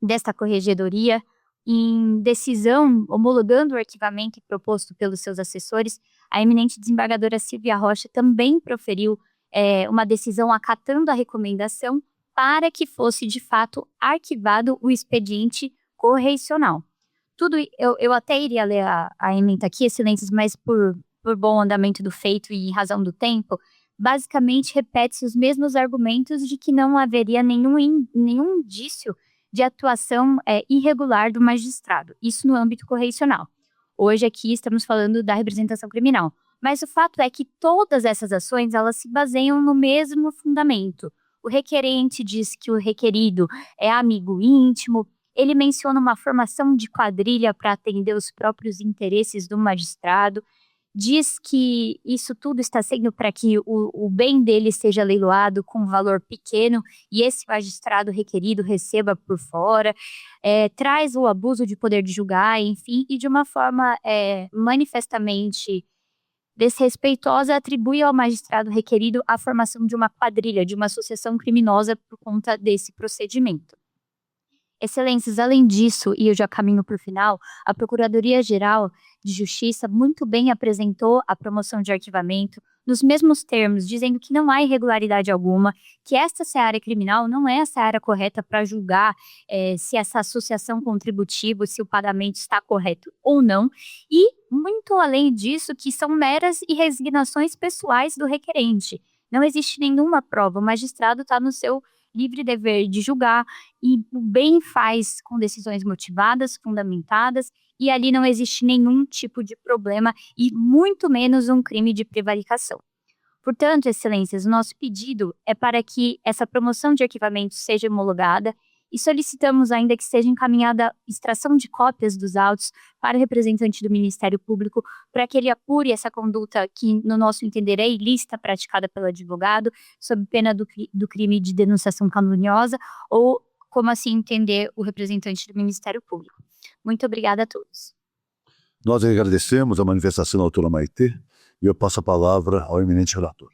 desta corregedoria em decisão, homologando o arquivamento proposto pelos seus assessores, a eminente desembargadora Silvia Rocha também proferiu uma decisão acatando a recomendação para que fosse, de fato, arquivado o expediente correicional. Eu até iria ler a ementa aqui, excelências, mas por bom andamento do feito e em razão do tempo, basicamente repete-se os mesmos argumentos de que não haveria nenhum indício de atuação irregular do magistrado, isso no âmbito correicional. Hoje aqui estamos falando da representação criminal, mas o fato é que todas essas ações elas se baseiam no mesmo fundamento. O requerente diz que o requerido é amigo íntimo, ele menciona uma formação de quadrilha para atender os próprios interesses do magistrado, diz que isso tudo está sendo para que o bem dele seja leiloado com um valor pequeno e esse magistrado requerido receba por fora, traz o abuso de poder de julgar, enfim, e de uma forma manifestamente desrespeitosa atribui ao magistrado requerido a formação de uma quadrilha, de uma associação criminosa por conta desse procedimento. Excelências, além disso, e eu já caminho para o final, a Procuradoria-Geral de Justiça muito bem apresentou a promoção de arquivamento nos mesmos termos, dizendo que não há irregularidade alguma, que esta seara criminal não é a seara correta para julgar se essa associação contributiva, se o pagamento está correto ou não, e, muito além disso, que são meras e resignações pessoais do requerente. Não existe nenhuma prova, o magistrado está no seu livre dever de julgar e o bem faz com decisões motivadas, fundamentadas, e ali não existe nenhum tipo de problema e muito menos um crime de prevaricação. Portanto, excelências, o nosso pedido é para que essa promoção de arquivamento seja homologada e solicitamos ainda que seja encaminhada extração de cópias dos autos para o representante do Ministério Público para que ele apure essa conduta que, no nosso entender, é ilícita praticada pelo advogado, sob pena do crime de denunciação caluniosa ou, como assim entender, o representante do Ministério Público. Muito obrigada a todos. Nós agradecemos a manifestação da doutora Maitê e eu passo a palavra ao eminente relator.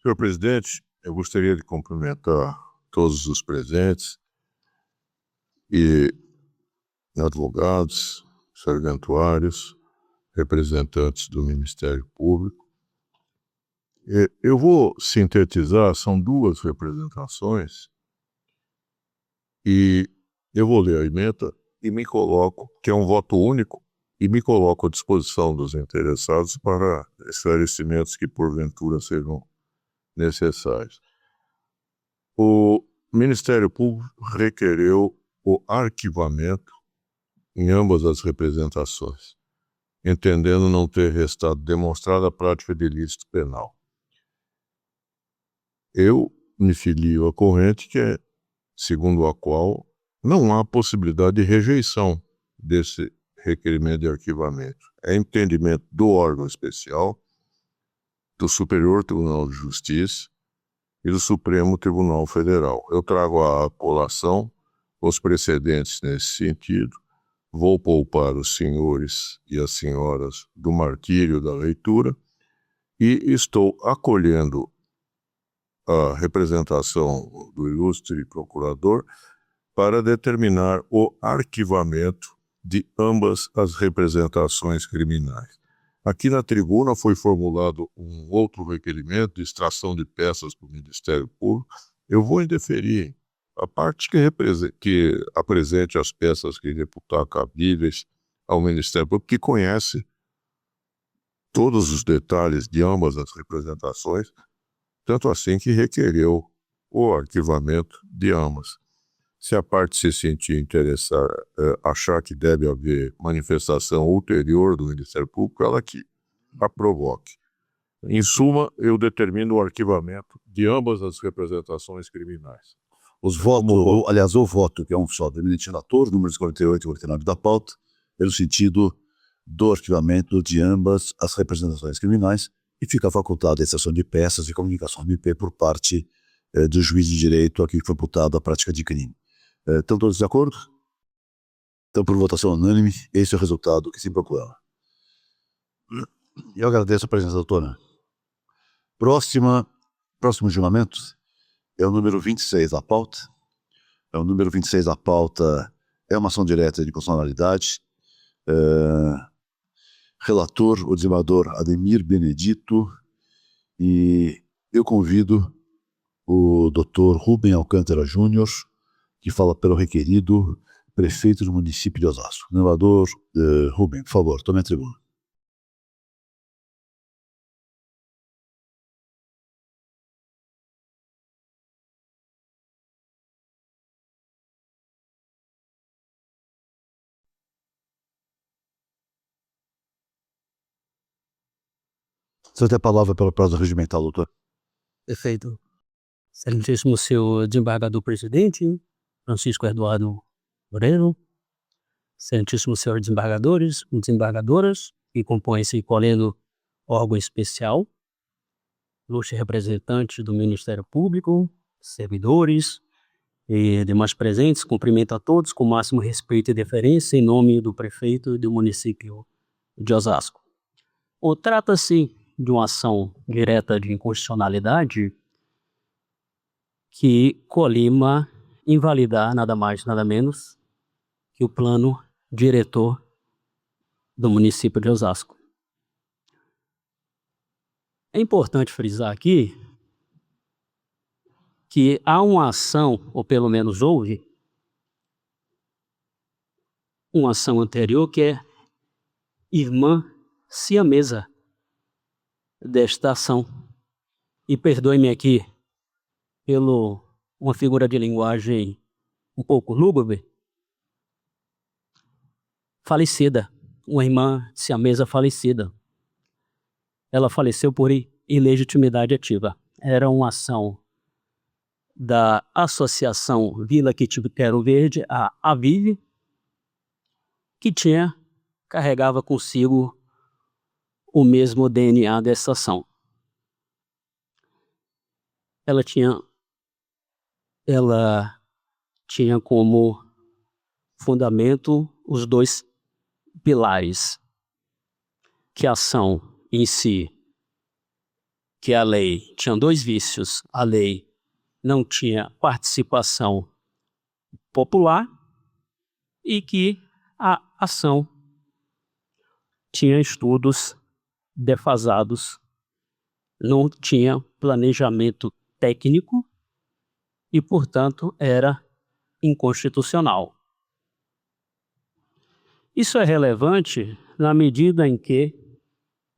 Senhor presidente, eu gostaria de cumprimentar todos os presentes e advogados, serventuários, representantes do Ministério Público. Eu vou sintetizar, são duas representações, e eu vou ler a ementa e me coloco, que é um voto único, e me coloco à disposição dos interessados para esclarecimentos que porventura sejam necessários. O Ministério Público requereu o arquivamento em ambas as representações, entendendo não ter restado demonstrada a prática de ilícito penal. Eu me filio à corrente que é segundo a qual não há possibilidade de rejeição desse requerimento de arquivamento. É entendimento do órgão especial, do Superior Tribunal de Justiça e do Supremo Tribunal Federal. Eu trago à colação os precedentes nesse sentido, vou poupar os senhores e as senhoras do martírio da leitura e estou acolhendo a representação do ilustre procurador para determinar o arquivamento de ambas as representações criminais. Aqui na tribuna foi formulado um outro requerimento de extração de peças para o Ministério Público. Eu vou indeferir a parte que apresente as peças que reputar cabíveis ao Ministério Público, que conhece todos os detalhes de ambas as representações, tanto assim que requereu o arquivamento de ambas. Se a parte se sentir interessada, achar que deve haver manifestação ulterior do Ministério Público, ela que a provoque. Em suma, eu determino o arquivamento de ambas as representações criminais. Os votos, aliás, o voto, que é um só do eminente relator, números 48 e 49 da pauta, pelo sentido do arquivamento de ambas as representações criminais, e fica facultada a extração de peças e comunicação MP por parte do juiz de direito a que foi imputado a prática de crime. Estão todos de acordo? Então, por votação unânime, esse é o resultado que se proclama. Eu agradeço a presença da doutora. Próximo julgamento é o número 26 da pauta. O número 26 da pauta é uma ação direta de constitucionalidade. Relator, o desembargador Ademir Benedito, e eu convido o doutor Rubem Alcântara Júnior, que fala pelo requerido prefeito do município de Osasco. Desembargador Rubem, por favor, tome a tribuna. Você tem a palavra pela prosa regimental, doutor. Perfeito. Excelentíssimo senhor desembargador presidente, Francisco Eduardo Moreno, excelentíssimo senhor desembargadores e desembargadoras, que compõem esse colendo órgão especial, ilustre representante do Ministério Público, servidores e demais presentes, cumprimento a todos com o máximo respeito e deferência em nome do prefeito e do município de Osasco. Trata-se de uma ação direta de inconstitucionalidade que colima invalidar nada mais, nada menos que o plano diretor do município de Osasco. É importante frisar aqui que há uma ação, ou pelo menos houve, uma ação anterior que é irmã siamesa desta ação. E perdoe-me aqui pelo uma figura de linguagem um pouco lúgubre, falecida, uma irmã siamesa falecida. Ela faleceu por ilegitimidade ativa. Era uma ação da Associação Vila Quero Verde, a AVIVE, que carregava consigo o mesmo DNA dessa ação. Ela tinha como fundamento os dois pilares, que a ação em si, que a lei tinha dois vícios: a lei não tinha participação popular e que a ação tinha estudos defasados, não tinha planejamento técnico e, portanto, era inconstitucional. Isso é relevante na medida em que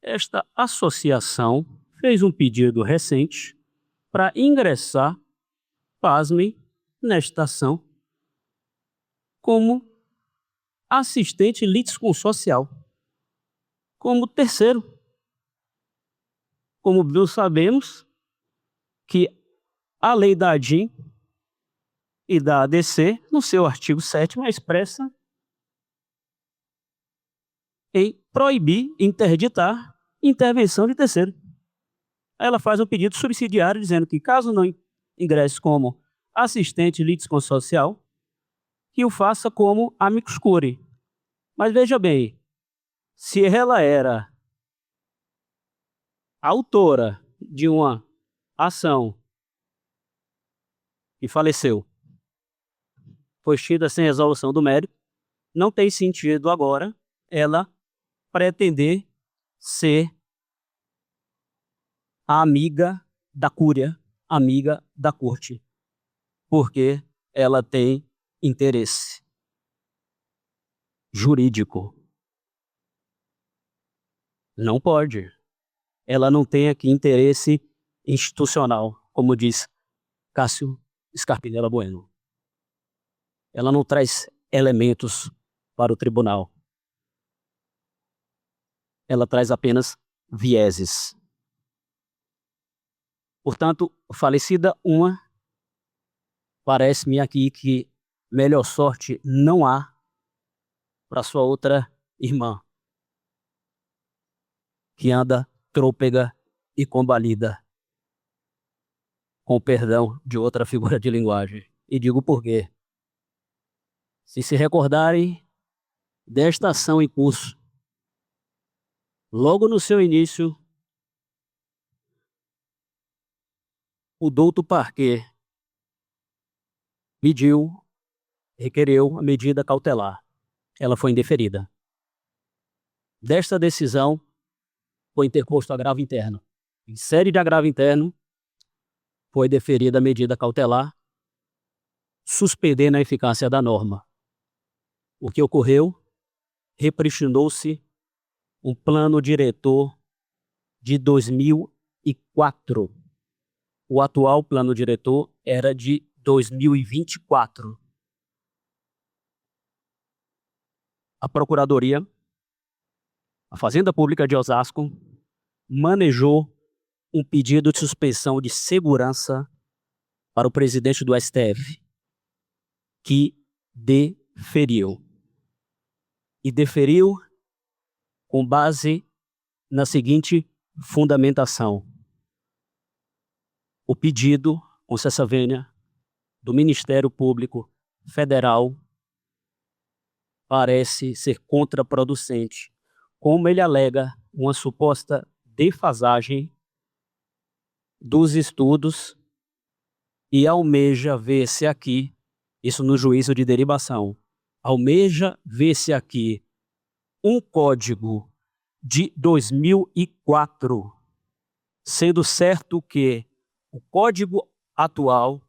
esta associação fez um pedido recente para ingressar, pasmem, nesta ação como assistente litisconsocial, como terceiro. Como nós sabemos que a lei da ADIM e da ADC, no seu artigo 7º, expressa em proibir, interditar intervenção de terceiro. Aí ela faz um pedido subsidiário dizendo que, caso não ingresse como assistente litisconsocial, que o faça como amicus curiae. Mas veja bem, se ela era autora de uma ação que faleceu, foi tida sem resolução do mérito, não tem sentido agora ela pretender ser a amiga da cúria, amiga da corte, porque ela tem interesse jurídico. Não pode. Ela não tem aqui interesse institucional, como diz Cássio Scarpinella Bueno. Ela não traz elementos para o tribunal. Ela traz apenas vieses. Portanto, falecida uma, parece-me aqui que melhor sorte não há para sua outra irmã, que anda trôpega e combalida, com perdão de outra figura de linguagem. E digo por quê. Se recordarem desta ação em curso, logo no seu início, o douto Parquet requereu a medida cautelar. Ela foi indeferida. Desta decisão, foi interposto agravo interno. Em série de agravo interno, foi deferida a medida cautelar, suspendendo a eficácia da norma. O que ocorreu? Repristinou-se um plano diretor de 2004. O atual plano diretor era de 2024. A Procuradoria, a Fazenda Pública de Osasco, manejou um pedido de suspensão de segurança para o presidente do STF, que deferiu. E deferiu com base na seguinte fundamentação: o pedido, com cessa vênia, do Ministério Público Federal parece ser contraproducente, como ele alega uma suposta defasagem dos estudos e almeja ver-se aqui, isso no juízo de derivação, almeja ver-se aqui um código de 2004, sendo certo que o código atual,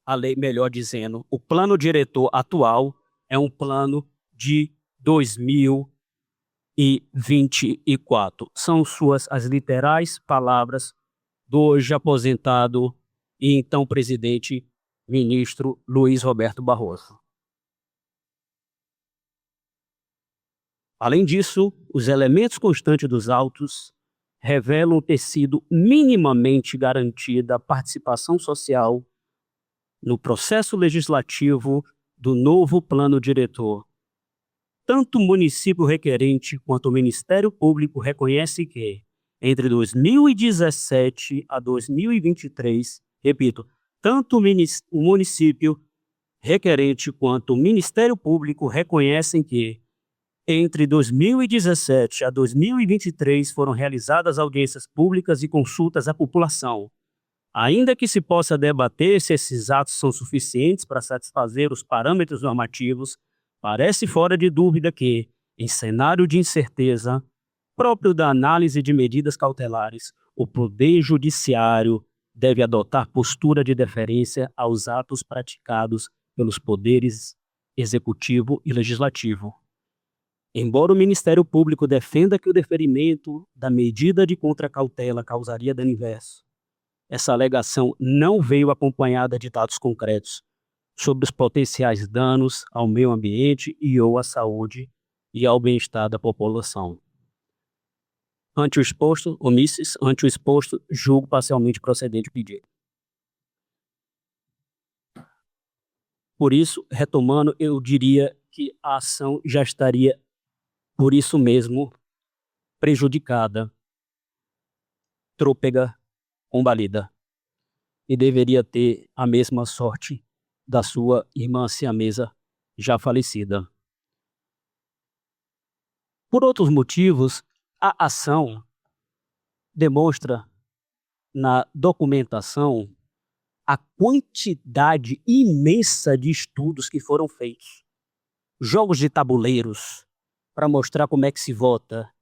a lei, melhor dizendo, o plano diretor atual é um plano de 2024. São as literais palavras do hoje aposentado e então presidente ministro Luiz Roberto Barroso. Além disso, os elementos constantes dos autos revelam ter sido minimamente garantida a participação social no processo legislativo do novo plano diretor. Tanto o município requerente quanto o Ministério Público reconhecem que, entre 2017 a 2023, repito, tanto o município requerente quanto o Ministério Público reconhecem que, entre 2017 a 2023, foram realizadas audiências públicas e consultas à população. Ainda que se possa debater se esses atos são suficientes para satisfazer os parâmetros normativos, parece fora de dúvida que, em cenário de incerteza próprio da análise de medidas cautelares, o Poder Judiciário deve adotar postura de deferência aos atos praticados pelos poderes Executivo e Legislativo. Embora o Ministério Público defenda que o deferimento da medida de contracautela causaria dano inverso, essa alegação não veio acompanhada de dados concretos sobre os potenciais danos ao meio ambiente e ou à saúde e ao bem-estar da população. Ante o exposto, julgo parcialmente procedente o pedido. Por isso, retomando, eu diria que a ação já estaria, por isso mesmo, prejudicada, trôpega, combalida, e deveria ter a mesma sorte da sua irmã siamesa já falecida. Por outros motivos, a ação demonstra na documentação a quantidade imensa de estudos que foram feitos. Jogos de tabuleiros para mostrar como é que se vota.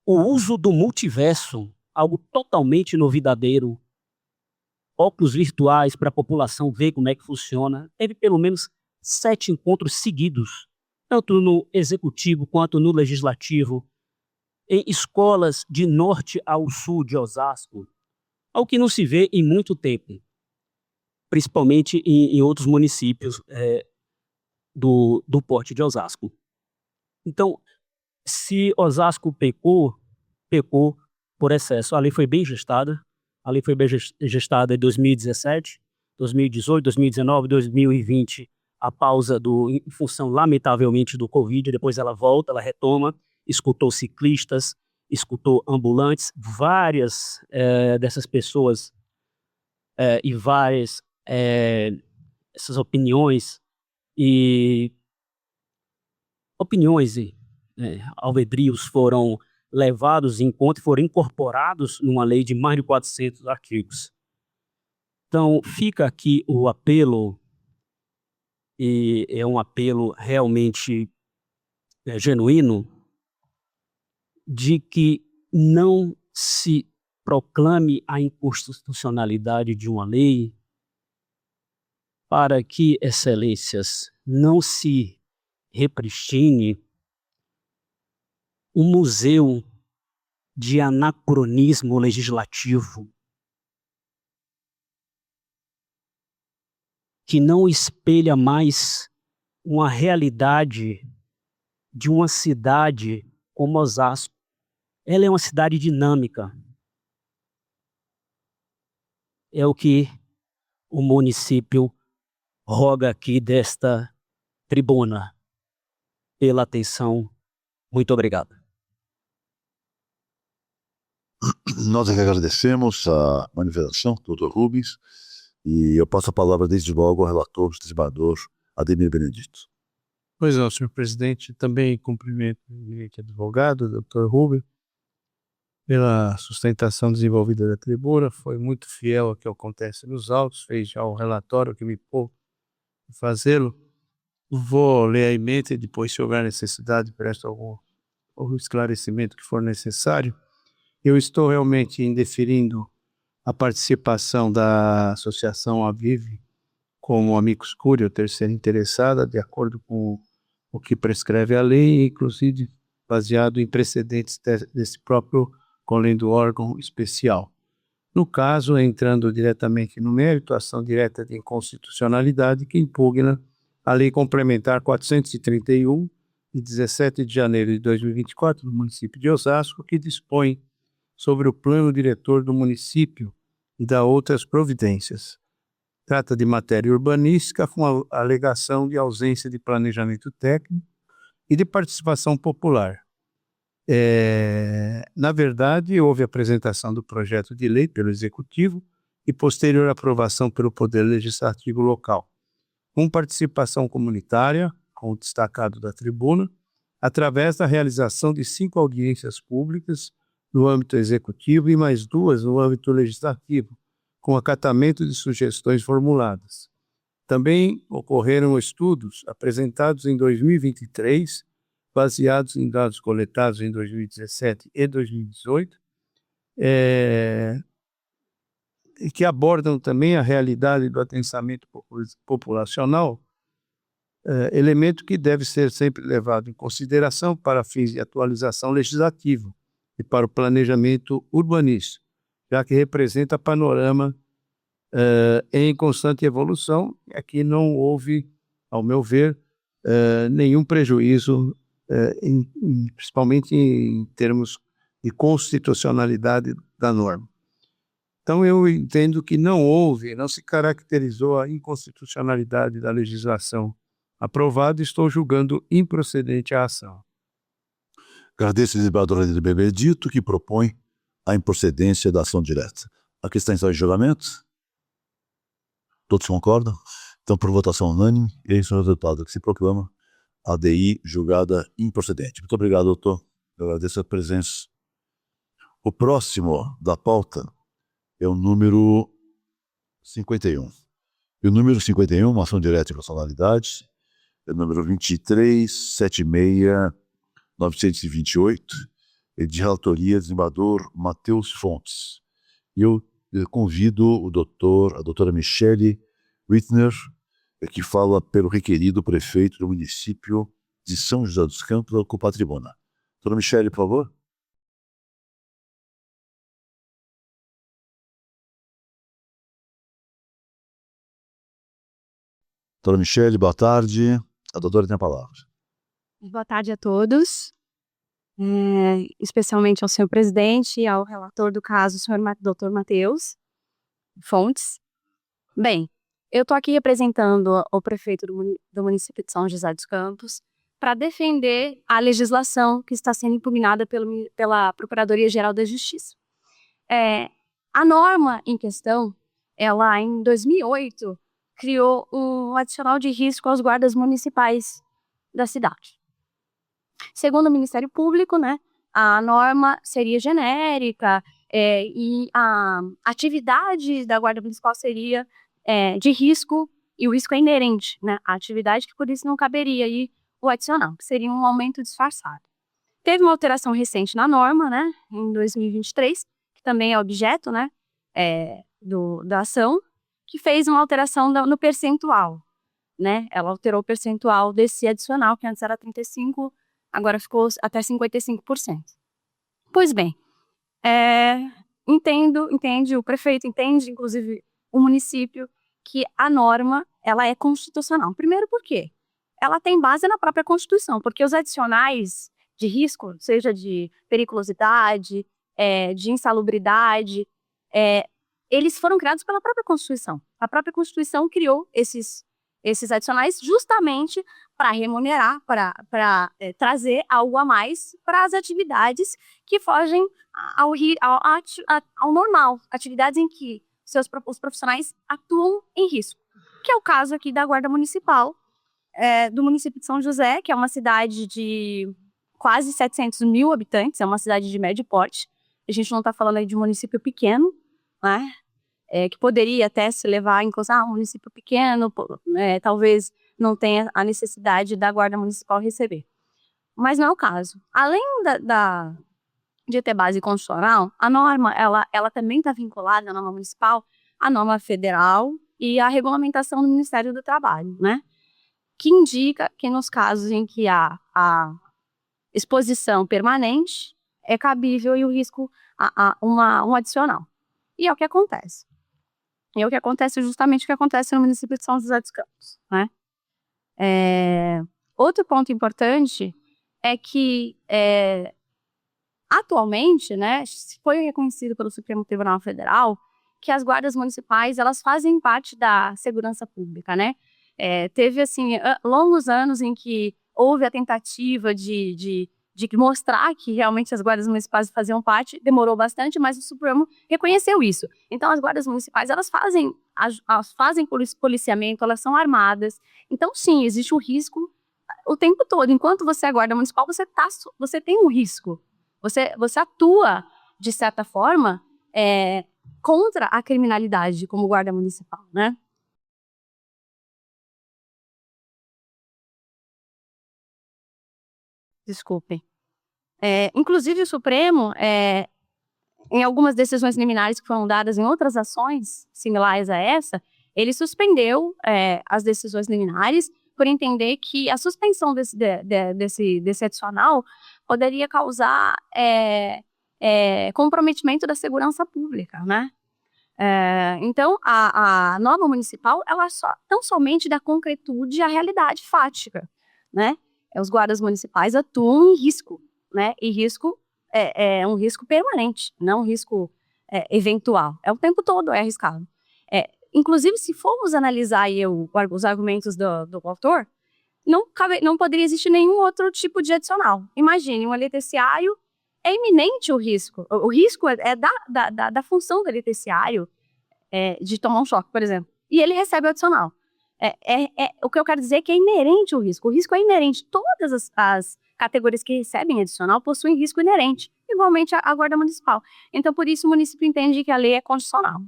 O uso do multiverso, algo totalmente novidadeiro. Óculos virtuais para a população ver como é que funciona. Teve pelo menos 7 encontros seguidos, tanto no Executivo quanto no Legislativo, em escolas de norte ao sul de Osasco, ao que não se vê em muito tempo, principalmente em outros municípios do porte de Osasco. Então, se Osasco pecou por excesso. A lei foi bem gestada. A lei foi bem gestada em 2017, 2018, 2019, 2020. A pausa em função, lamentavelmente, do Covid. Depois ela volta, ela retoma. Escutou ciclistas, escutou ambulantes. Várias dessas pessoas e várias essas opiniões e alvedrios foram levados em conta e foram incorporados numa lei de mais de 400 artigos. Então, fica aqui o apelo, e é um apelo realmente genuíno, de que não se proclame a inconstitucionalidade de uma lei para que, excelências, não se repristine um museu de anacronismo legislativo que não espelha mais uma realidade de uma cidade como Osasco, ela é uma cidade dinâmica. É o que o município roga aqui desta tribuna. Pela atenção, muito obrigado. Nós é que agradecemos a manifestação, doutor Rubens, e eu passo a palavra desde logo ao relator, desembargador Ademir Benedito. Pois não, senhor presidente, também cumprimento o eminente advogado, doutor Rubens, pela sustentação desenvolvida da tribuna, foi muito fiel ao que acontece nos autos, fez já o relatório que me pôs a fazê-lo. Vou ler a emenda e depois, se houver necessidade, presto algum esclarecimento que for necessário. Eu estou realmente indeferindo a participação da Associação Avive como amicus curiae, terceira interessada, de acordo com o que prescreve a lei, inclusive baseado em precedentes desse próprio colendo órgão especial. No caso, entrando diretamente no mérito, ação direta de inconstitucionalidade que impugna a Lei Complementar 431, de 17 de janeiro de 2024, do município de Osasco, que dispõe sobre o plano diretor do município e dá outras providências. Trata de matéria urbanística com a alegação de ausência de planejamento técnico e de participação popular. Na verdade, houve apresentação do projeto de lei pelo Executivo e posterior aprovação pelo Poder Legislativo local, com participação comunitária, com o destacado da tribuna, através da realização de 5 audiências públicas no âmbito executivo e mais 2 no âmbito legislativo, com acatamento de sugestões formuladas. Também ocorreram estudos apresentados em 2023, baseados em dados coletados em 2017 e 2018, e que abordam também a realidade do adensamento populacional, elemento que deve ser sempre levado em consideração para fins de atualização legislativa e para o planejamento urbanístico, já que representa panorama em constante evolução. Aqui não houve, ao meu ver, nenhum prejuízo, principalmente em termos de constitucionalidade da norma. Então, eu entendo que não se caracterizou a inconstitucionalidade da legislação aprovada e estou julgando improcedente a ação. Agradeço ao desembargador Ademir Benedito, que propõe a improcedência da ação direta. A questão está em julgamento? Todos concordam? Então, por votação unânime, esse é o resultado que se proclama a ADI julgada improcedente. Muito obrigado, doutor. Eu agradeço a presença. O próximo da pauta é o número 51. E o número 51, uma ação direta de personalidade, é o número 2376-928, é de relatoria do desembargador Matheus Fontes. E eu convido a doutora Michele Wittner, que fala pelo requerido prefeito do município de São José dos Campos, a ocupar a tribuna. Doutora Michele, por favor. Doutora Michele, boa tarde. A doutora tem a palavra. Boa tarde a todos, especialmente ao senhor presidente e ao relator do caso, o senhor doutor Matheus Fontes. Bem, eu estou aqui representando o prefeito do município de São José dos Campos para defender a legislação que está sendo impugnada pela Procuradoria-Geral da Justiça. A norma em questão, ela em 2008 criou um adicional de risco aos guardas municipais da cidade. Segundo o Ministério Público, né, a norma seria genérica e a atividade da Guarda Municipal seria de risco, e o risco é inerente, né, à atividade, que por isso não caberia aí o adicional, que seria um aumento disfarçado. Teve uma alteração recente na norma, né, em 2023, que também é objeto, né, da ação, que fez uma alteração no percentual, né? Ela alterou o percentual desse adicional, que antes era 35%, agora ficou até 55%. Pois bem, o prefeito entende, inclusive o município, que a norma ela é constitucional. Primeiro, por quê? Ela tem base na própria Constituição, porque os adicionais risco, seja de periculosidade, de insalubridade, eles foram criados pela própria Constituição. A própria Constituição criou esses adicionais justamente para remunerar, para trazer algo a mais para as atividades que fogem ao normal, atividades em que os profissionais atuam em risco, que é o caso aqui da Guarda Municipal, do município de São José, que é uma cidade de quase 700 mil habitantes, é uma cidade de médio porte. A gente não está falando aí de um município pequeno, né? Que poderia até se levar em conta, um município pequeno, talvez não tenha a necessidade da Guarda Municipal receber. Mas não é o caso. Além de ter base constitucional, a norma ela também está vinculada, a norma municipal, à norma federal e à regulamentação do Ministério do Trabalho, né? Que indica que nos casos em que há a exposição permanente, é cabível e o risco um adicional. E é o que acontece. E é o que acontece justamente o que acontece no município de São José dos Campos, né? Outro ponto importante é que atualmente, né, foi reconhecido pelo Supremo Tribunal Federal que as guardas municipais, elas fazem parte da segurança pública, né? Teve, assim, longos anos em que houve a tentativa de mostrar que realmente as guardas municipais faziam parte, demorou bastante, mas o Supremo reconheceu isso. Então, as guardas municipais, elas fazem policiamento, elas são armadas. Então, sim, existe um risco o tempo todo. Enquanto você é guarda municipal, você tem um risco. Você atua, de certa forma, contra a criminalidade como guarda municipal, né? Desculpem. Inclusive, o Supremo, em algumas decisões liminares que foram dadas em outras ações similares a essa, ele suspendeu as decisões liminares por entender que a suspensão desse adicional poderia causar comprometimento da segurança pública, né? Então, a norma municipal, ela tão somente dá concretude à realidade fática, né? Os guardas municipais atuam em risco, né? E risco é um risco permanente, não um risco eventual. O tempo todo é arriscado. Inclusive, se formos analisar aí os argumentos do autor, não poderia existir nenhum outro tipo de adicional. Imagine, um alitenciário, é iminente o risco. O risco é da função do alitenciário de tomar um choque, por exemplo. E ele recebe o adicional. O que eu quero dizer é que é inerente o risco. O risco é inerente. Todas as categorias que recebem adicional possuem risco inerente, igualmente a Guarda Municipal. Então, por isso, o município entende que a lei é constitucional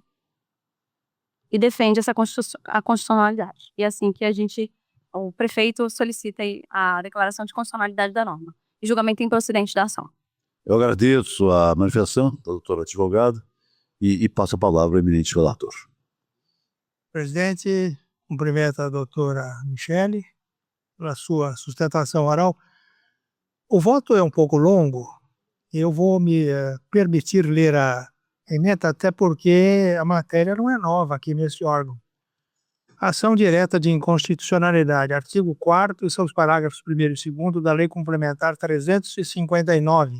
e defende a constitucionalidade. E é assim que o prefeito solicita aí a declaração de constitucionalidade da norma e julgamento improcedente da ação. Eu agradeço a manifestação da doutora advogada e passo a palavra ao eminente relator. Presidente, cumprimento a doutora Michele pela sua sustentação oral. O voto é um pouco longo, eu vou me permitir ler a emenda, até porque a matéria não é nova aqui nesse órgão. Ação direta de inconstitucionalidade, artigo 4º e seus parágrafos 1º e 2º da Lei Complementar 359,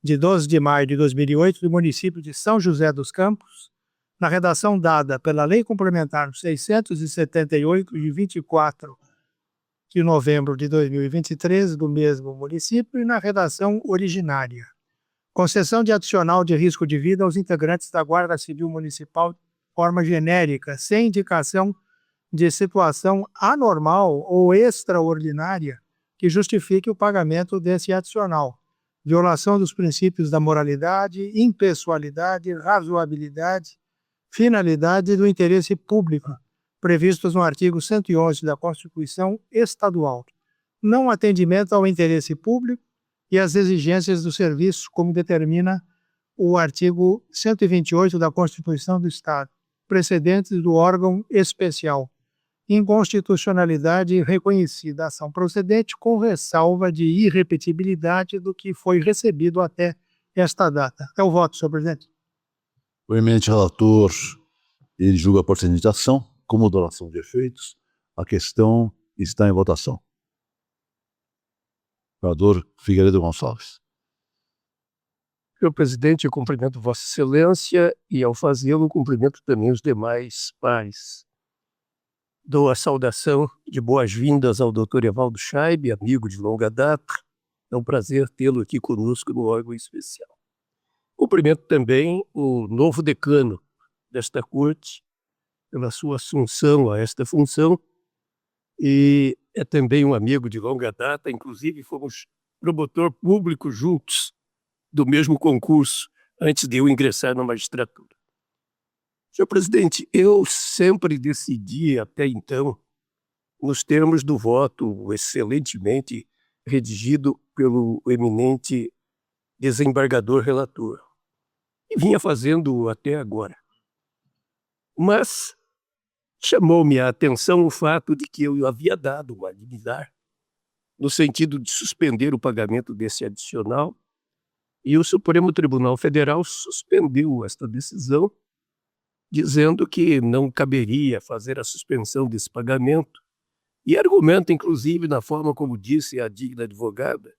de 12 de maio de 2008, do município de São José dos Campos, na redação dada pela Lei Complementar 678, de 24 de novembro de 2023, do mesmo município, e na redação originária. Concessão de adicional de risco de vida aos integrantes da Guarda Civil Municipal de forma genérica, sem indicação de situação anormal ou extraordinária que justifique o pagamento desse adicional. Violação dos princípios da moralidade, impessoalidade, razoabilidade, finalidade e do interesse público, previstos no artigo 111 da Constituição Estadual. Não atendimento ao interesse público e às exigências do serviço, como determina o artigo 128 da Constituição do Estado. Precedentes do órgão especial. Inconstitucionalidade reconhecida. Ação procedente com ressalva de irrepetibilidade do que foi recebido até esta data. É o voto, senhor presidente. O eminente relator, ele julga a procedente da ação com modulação de efeitos. A questão está em votação. Procurador Figueiredo Gonçalves. Senhor presidente, eu cumprimento Vossa Excelência e, ao fazê-lo, cumprimento também os demais pares. Dou a saudação de boas-vindas ao Dr. Evaldo Schaibe, amigo de longa data. É um prazer tê-lo aqui conosco no órgão especial. Cumprimento também o novo decano desta corte, pela sua assunção a esta função, e é também um amigo de longa data, inclusive fomos promotor público juntos do mesmo concurso antes de eu ingressar na magistratura. Senhor presidente, eu sempre decidi até então, nos termos do voto excelentemente redigido pelo eminente desembargador relator, e vinha fazendo até agora. Mas chamou-me a atenção o fato de que eu havia dado uma liminar no sentido de suspender o pagamento desse adicional, e o Supremo Tribunal Federal suspendeu esta decisão, dizendo que não caberia fazer a suspensão desse pagamento, e argumenta, inclusive, na forma como disse a digna advogada,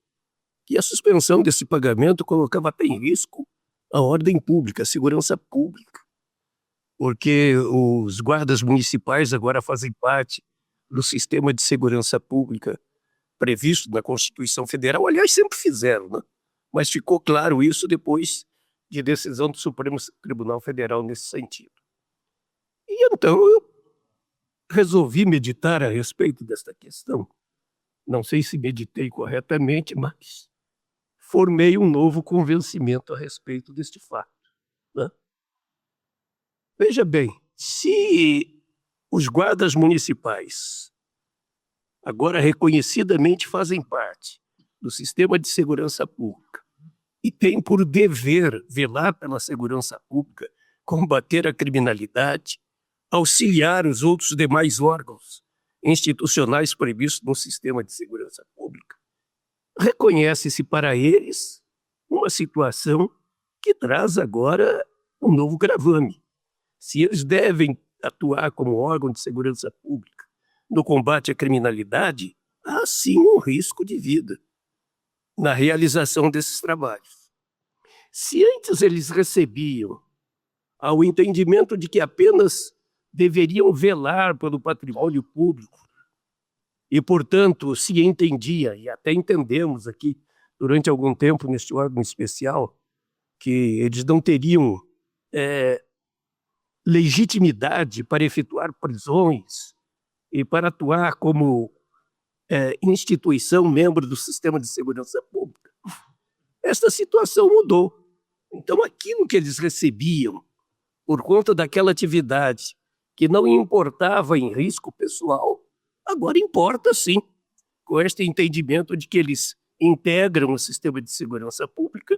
que a suspensão desse pagamento colocava até em risco a ordem pública, a segurança pública, porque os guardas municipais agora fazem parte do sistema de segurança pública previsto na Constituição Federal. Aliás, sempre fizeram, né? Mas ficou claro isso depois de decisão do Supremo Tribunal Federal nesse sentido. E então eu resolvi meditar a respeito desta questão. Não sei se meditei corretamente, mas formei um novo convencimento a respeito deste fato, né? Veja bem, se os guardas municipais agora reconhecidamente fazem parte do sistema de segurança pública e têm por dever velar pela segurança pública, combater a criminalidade, auxiliar os outros demais órgãos institucionais previstos no sistema de segurança pública, reconhece-se para eles uma situação que traz agora um novo gravame. Se eles devem atuar como órgão de segurança pública no combate à criminalidade, há sim um risco de vida na realização desses trabalhos. Se antes eles recebiam ao entendimento de que apenas deveriam velar pelo patrimônio público e, portanto, se entendia, e até entendemos aqui durante algum tempo neste órgão especial, que eles não teriam legitimidade para efetuar prisões e para atuar como instituição membro do sistema de segurança pública. Esta situação mudou. Então, aquilo que eles recebiam por conta daquela atividade que não importava em risco pessoal, agora importa sim, com este entendimento de que eles integram o sistema de segurança pública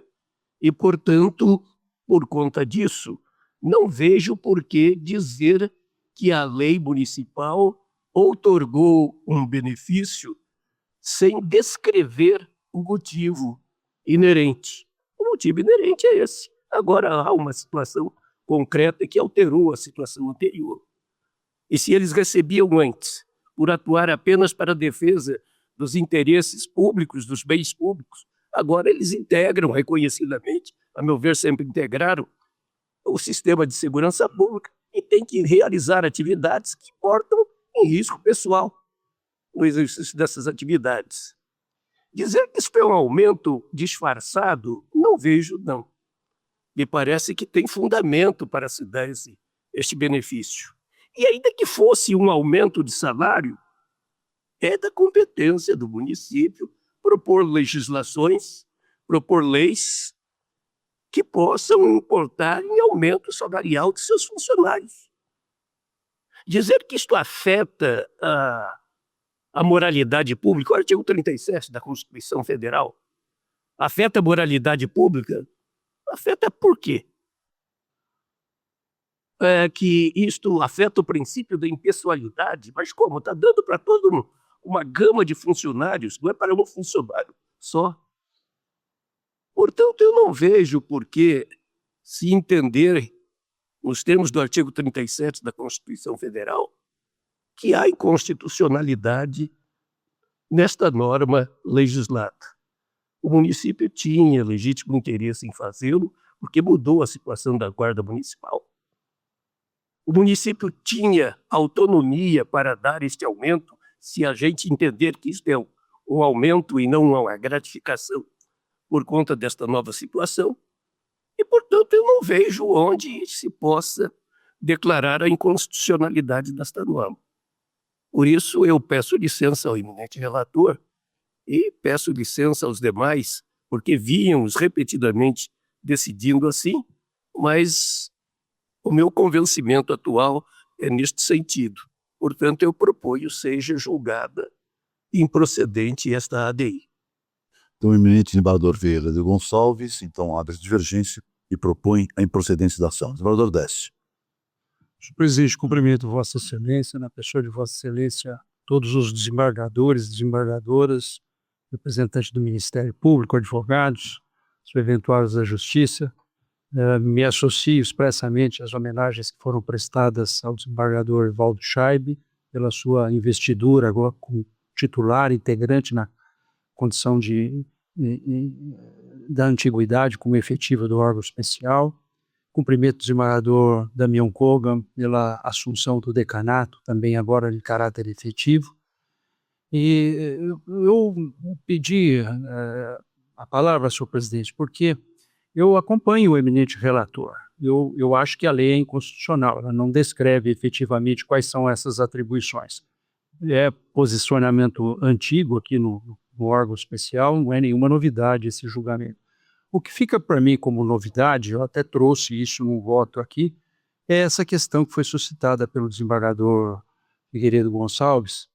e, portanto, por conta disso, não vejo por que dizer que a lei municipal outorgou um benefício sem descrever o motivo inerente. O motivo inerente é esse. Agora há uma situação concreta que alterou a situação anterior. E se eles recebiam antes, por atuar apenas para a defesa dos interesses públicos, dos bens públicos, agora eles integram reconhecidamente, a meu ver sempre integraram, o sistema de segurança pública e têm que realizar atividades que portam em risco pessoal no exercício dessas atividades. Dizer que isso é um aumento disfarçado, não vejo, não. Me parece que tem fundamento para se dar este benefício. E ainda que fosse um aumento de salário, é da competência do município propor legislações, propor leis que possam importar em aumento salarial de seus funcionários. Dizer que isto afeta a moralidade pública, o artigo 37 da Constituição Federal, afeta a moralidade pública, afeta por quê? Que isto afeta o princípio da impessoalidade, mas como? Está dando para toda uma gama de funcionários, não é para um funcionário só. Portanto, eu não vejo por que se entender, nos termos do artigo 37 da Constituição Federal, que há inconstitucionalidade nesta norma legislada. O município tinha legítimo interesse em fazê-lo, porque mudou a situação da Guarda Municipal. O município tinha autonomia para dar este aumento, se a gente entender que isto é um aumento e não uma gratificação por conta desta nova situação. E, portanto, eu não vejo onde se possa declarar a inconstitucionalidade desta norma. Por isso, eu peço licença ao eminente relator e peço licença aos demais, porque víamos repetidamente decidindo assim, mas o meu convencimento atual é neste sentido. Portanto, eu proponho seja julgada improcedente esta ADI. Então, o eminente desembargador Vieira de Gonçalves, então, abre a divergência e propõe a improcedência da ação. Desembargador Décio. Senhor presidente, cumprimento Vossa Excelência, na pessoa de Vossa Excelência, todos os desembargadores, desembargadoras, representantes do Ministério Público, advogados, os eventuários da Justiça. Me associo expressamente às homenagens que foram prestadas ao desembargador Valdo Schaibe pela sua investidura agora como titular, integrante na condição da antiguidade como efetiva do órgão especial. Cumprimento o desembargador Damião Kogan pela assunção do decanato, também agora de caráter efetivo. E eu pedi a palavra, senhor presidente, porque eu acompanho o eminente relator. Eu acho que a lei é inconstitucional, ela não descreve efetivamente quais são essas atribuições. É posicionamento antigo aqui no órgão especial, não é nenhuma novidade esse julgamento. O que fica para mim como novidade, eu até trouxe isso no voto aqui, é essa questão que foi suscitada pelo desembargador Figueiredo Gonçalves,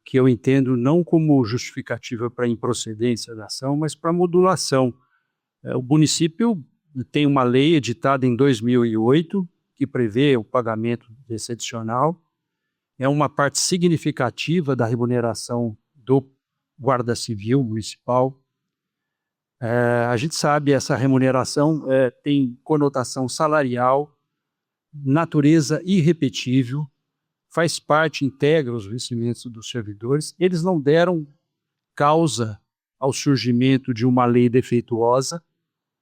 que eu entendo não como justificativa para a improcedência da ação, mas para a modulação. O município tem uma lei editada em 2008 que prevê o pagamento desse adicional. É uma parte significativa da remuneração do Guarda Civil Municipal. A gente sabe, essa remuneração tem conotação salarial, natureza irrepetível, faz parte, integra os vencimentos dos servidores. Eles não deram causa ao surgimento de uma lei defeituosa,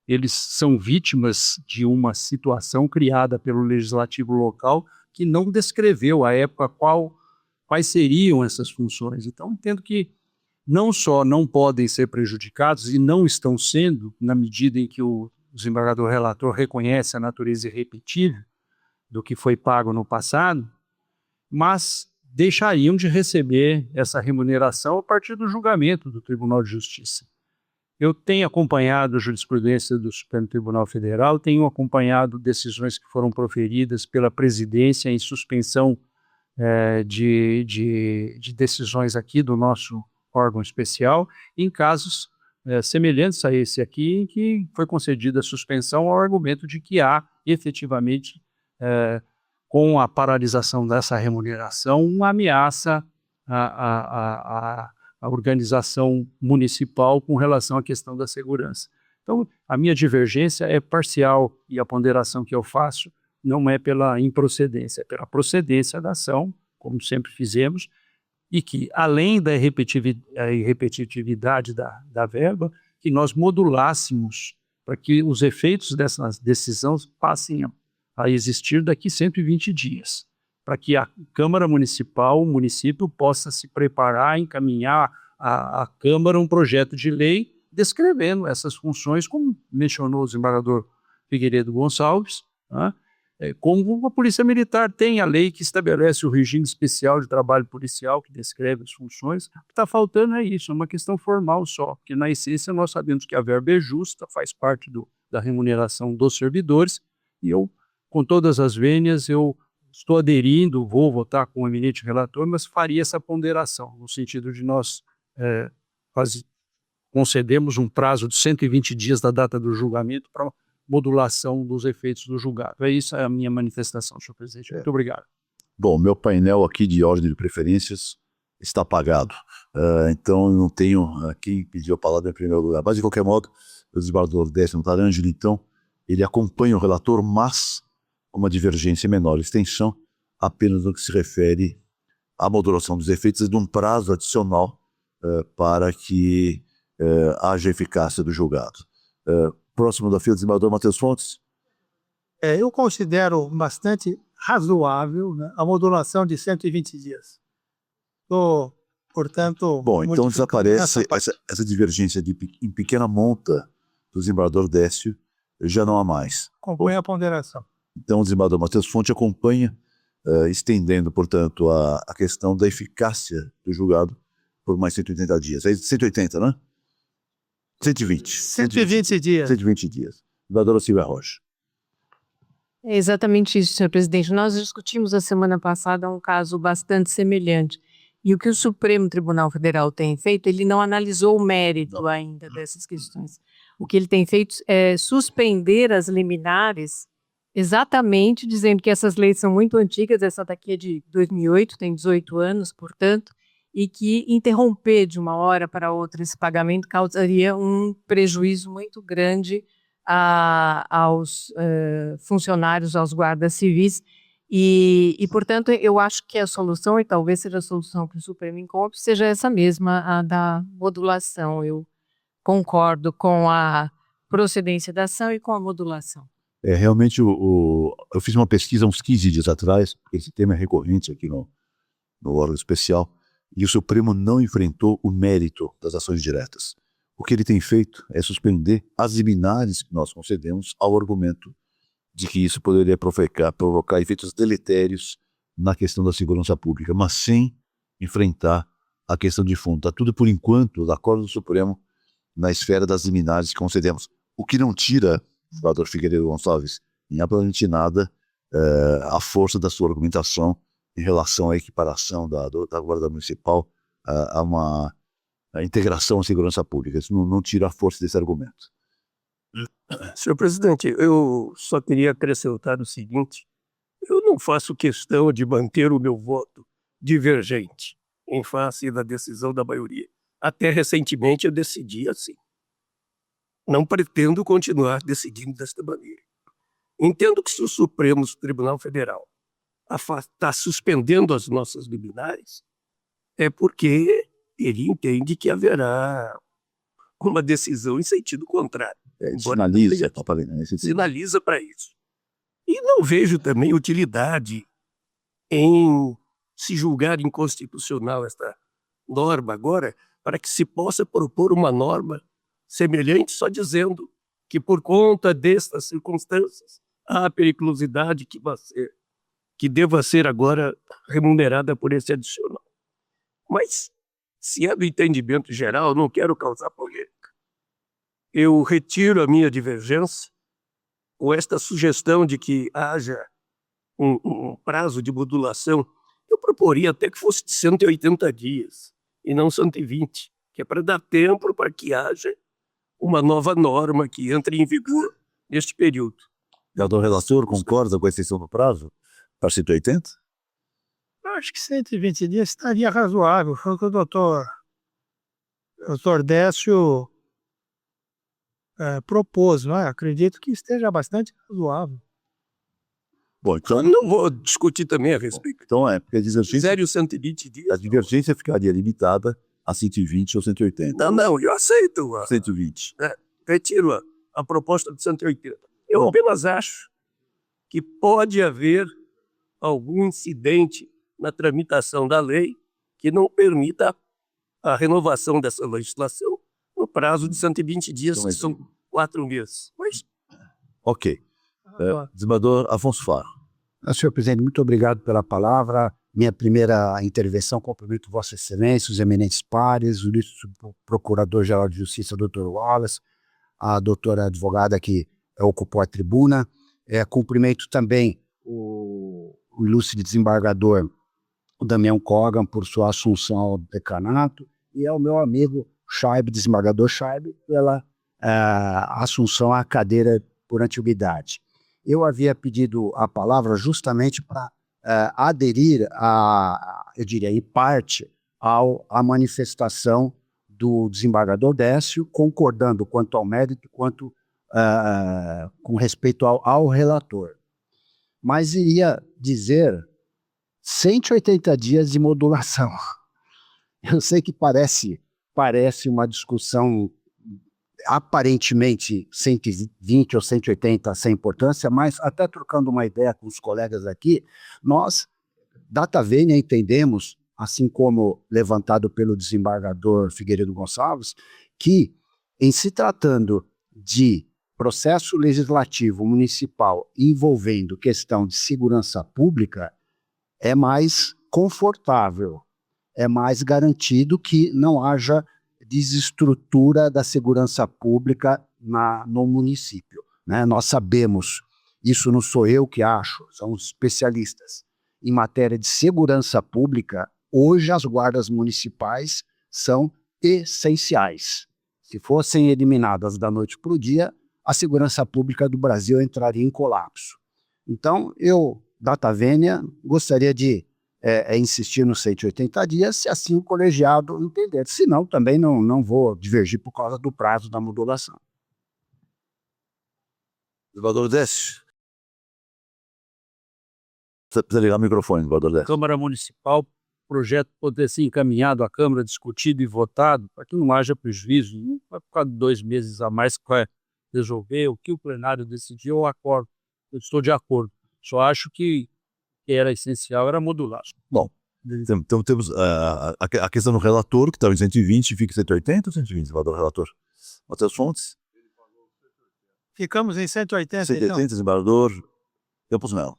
eles são vítimas de uma situação criada pelo legislativo local que não descreveu à época quais seriam essas funções. Então, entendo que não só não podem ser prejudicados e não estão sendo, na medida em que o desembargador relator reconhece a natureza irrepetível do que foi pago no passado, mas deixariam de receber essa remuneração a partir do julgamento do Tribunal de Justiça. Eu tenho acompanhado a jurisprudência do Supremo Tribunal Federal, tenho acompanhado decisões que foram proferidas pela presidência em suspensão de decisões aqui do nosso órgão especial, em casos semelhantes a esse aqui, em que foi concedida a suspensão ao argumento de que há, efetivamente, com a paralisação dessa remuneração, uma ameaça à organização municipal com relação à questão da segurança. Então, a minha divergência é parcial e a ponderação que eu faço não é pela improcedência, é pela procedência da ação, como sempre fizemos, e que, além da irrepetitividade da verba, que nós modulássemos para que os efeitos dessa decisão passem a existir daqui 120 dias, para que a Câmara Municipal, o município, possa se preparar, encaminhar à Câmara um projeto de lei descrevendo essas funções, como mencionou o desembargador Figueiredo Gonçalves, né? Como a Polícia Militar tem a lei que estabelece o regime especial de trabalho policial, que descreve as funções. O que está faltando é isso, é uma questão formal só, porque na essência nós sabemos que a verba é justa, faz parte da remuneração dos servidores, e eu, com todas as vênias, eu estou aderindo, vou votar com o eminente relator, mas faria essa ponderação, no sentido de nós concedemos um prazo de 120 dias da data do julgamento para modulação dos efeitos do julgado. É isso a minha manifestação, senhor presidente. Muito obrigado. Bom, meu painel aqui de ordem de preferências está apagado. Então, eu não tenho quem pediu a palavra em primeiro lugar. Mas, de qualquer modo, o desembargador Décio Tarângelo, então, ele acompanha o relator, mas com uma divergência menor extensão, apenas no que se refere a modulação dos efeitos e de um prazo adicional para que haja eficácia do julgado. Próximo da fila, desembargador Matheus Fontes. Eu considero bastante razoável, né, a modulação de 120 dias. Portanto... Bom, então modificando desaparece essa essa divergência em pequena monta do desembargador Décio, já não há mais. acompanha a ponderação. Então o desembargador Matheus Fontes acompanha, estendendo, portanto, a questão da eficácia do julgado por mais 180 dias. É 180, né? 120. 120 dias. 120 dias. Desembargadora Silvia Rocha. É exatamente isso, senhor presidente. Nós discutimos a semana passada um caso bastante semelhante. E o que o Supremo Tribunal Federal tem feito, ele não analisou o mérito ainda dessas questões. O que ele tem feito é suspender as liminares, exatamente dizendo que essas leis são muito antigas, essa daqui é de 2008, tem 18 anos, portanto, e que interromper de uma hora para outra esse pagamento causaria um prejuízo muito grande aos funcionários, aos guardas civis, e, portanto, eu acho que a solução, e talvez seja a solução que o Supremo encontre, seja essa mesma, a da modulação. Eu concordo com a procedência da ação e com a modulação. Realmente, eu fiz uma pesquisa uns 15 dias atrás, porque esse tema é recorrente aqui no órgão especial, e o Supremo não enfrentou o mérito das ações diretas. O que ele tem feito é suspender as liminares que nós concedemos ao argumento de que isso poderia provocar efeitos deletérios na questão da segurança pública, mas sem enfrentar a questão de fundo. Está tudo, por enquanto, da acordo do Supremo, na esfera das liminares que concedemos. O que não tira, senador Figueiredo Gonçalves, em absolutamente nada, a força da sua argumentação em relação à equiparação da Guarda Municipal a uma integração à segurança pública. Isso não tira a força desse argumento. Senhor presidente, eu só queria acrescentar o seguinte: eu não faço questão de manter o meu voto divergente em face da decisão da maioria. Até recentemente eu decidi assim. Não pretendo continuar decidindo desta maneira. Entendo que se o Supremo Tribunal Federal está suspendendo as nossas liminares, é porque ele entende que haverá uma decisão em sentido contrário. Sinaliza para isso. E não vejo também utilidade em se julgar inconstitucional esta norma agora, para que se possa propor uma norma semelhante só dizendo que por conta destas circunstâncias há periculosidade que deva ser agora remunerada por esse adicional. Mas, se é do entendimento geral, não quero causar polêmica. Eu retiro a minha divergência com esta sugestão de que haja um prazo de modulação. Eu proporia até que fosse de 180 dias e não 120, que é para dar tempo para que haja uma nova norma que entre em vigor neste período. O relator concorda com a extensão do prazo para 180? Eu acho que 120 dias estaria razoável. Foi o que o doutor Décio propôs, não é? Acredito que esteja bastante razoável. Bom, então... Não vou discutir também a respeito. Então porque a divergência... Sério, 120 dias? A divergência ficaria limitada a 120 ou 180. Não, eu aceito. 120. Retiro a proposta de 180. Eu apenas acho que pode haver algum incidente na tramitação da lei que não permita a renovação dessa legislação no prazo de 120 dias, que são 4 meses. Mas... Ok. Desembargador Afonso Faro. Senhor presidente, muito obrigado pela palavra. Minha primeira intervenção, cumprimento Vossa Excelência, os eminentes pares, o ilustro Procurador-Geral de Justiça, Dr. Wallace, a doutora advogada que ocupou a tribuna. Cumprimento também o ilustre desembargador o Damião Kogan por sua assunção ao decanato e ao meu amigo Scheibe, desembargador Scheibe, pela assunção à cadeira por antiguidade. Eu havia pedido a palavra justamente para aderir, eu diria, em parte, à manifestação do desembargador Décio, concordando quanto ao mérito, quanto com respeito ao relator. Mas iria dizer, 180 dias de modulação. Eu sei que parece uma discussão aparentemente 120 ou 180 sem importância, mas até trocando uma ideia com os colegas aqui, nós, data vênia, entendemos, assim como levantado pelo desembargador Figueiredo Gonçalves, que em se tratando de processo legislativo municipal envolvendo questão de segurança pública, é mais confortável, é mais garantido que não haja desestrutura da segurança pública no município, né? Nós sabemos, isso não sou eu que acho, são os especialistas, em matéria de segurança pública, hoje as guardas municipais são essenciais. Se fossem eliminadas da noite para o dia, a segurança pública do Brasil entraria em colapso. Então, eu, data vênia, gostaria de insistir nos 180 dias, se assim o colegiado entender. Senão, também não vou divergir por causa do prazo da modulação. Desembargador Décio. Você precisa ligar o microfone, desembargador Décio. Câmara Municipal, projeto poder ser encaminhado à Câmara, discutido e votado, para que não haja prejuízo, não vai ficar 2 meses a mais que vai resolver o que o plenário decidiu, eu acordo, eu estou de acordo. Só acho que era essencial, era modular. Bom, então temos a questão do relator, que estava em 120, fica em 180 ou 120, desembargador relator? Matheus Fontes? Ficamos em 180, 180, então. desembargador Campos Melo.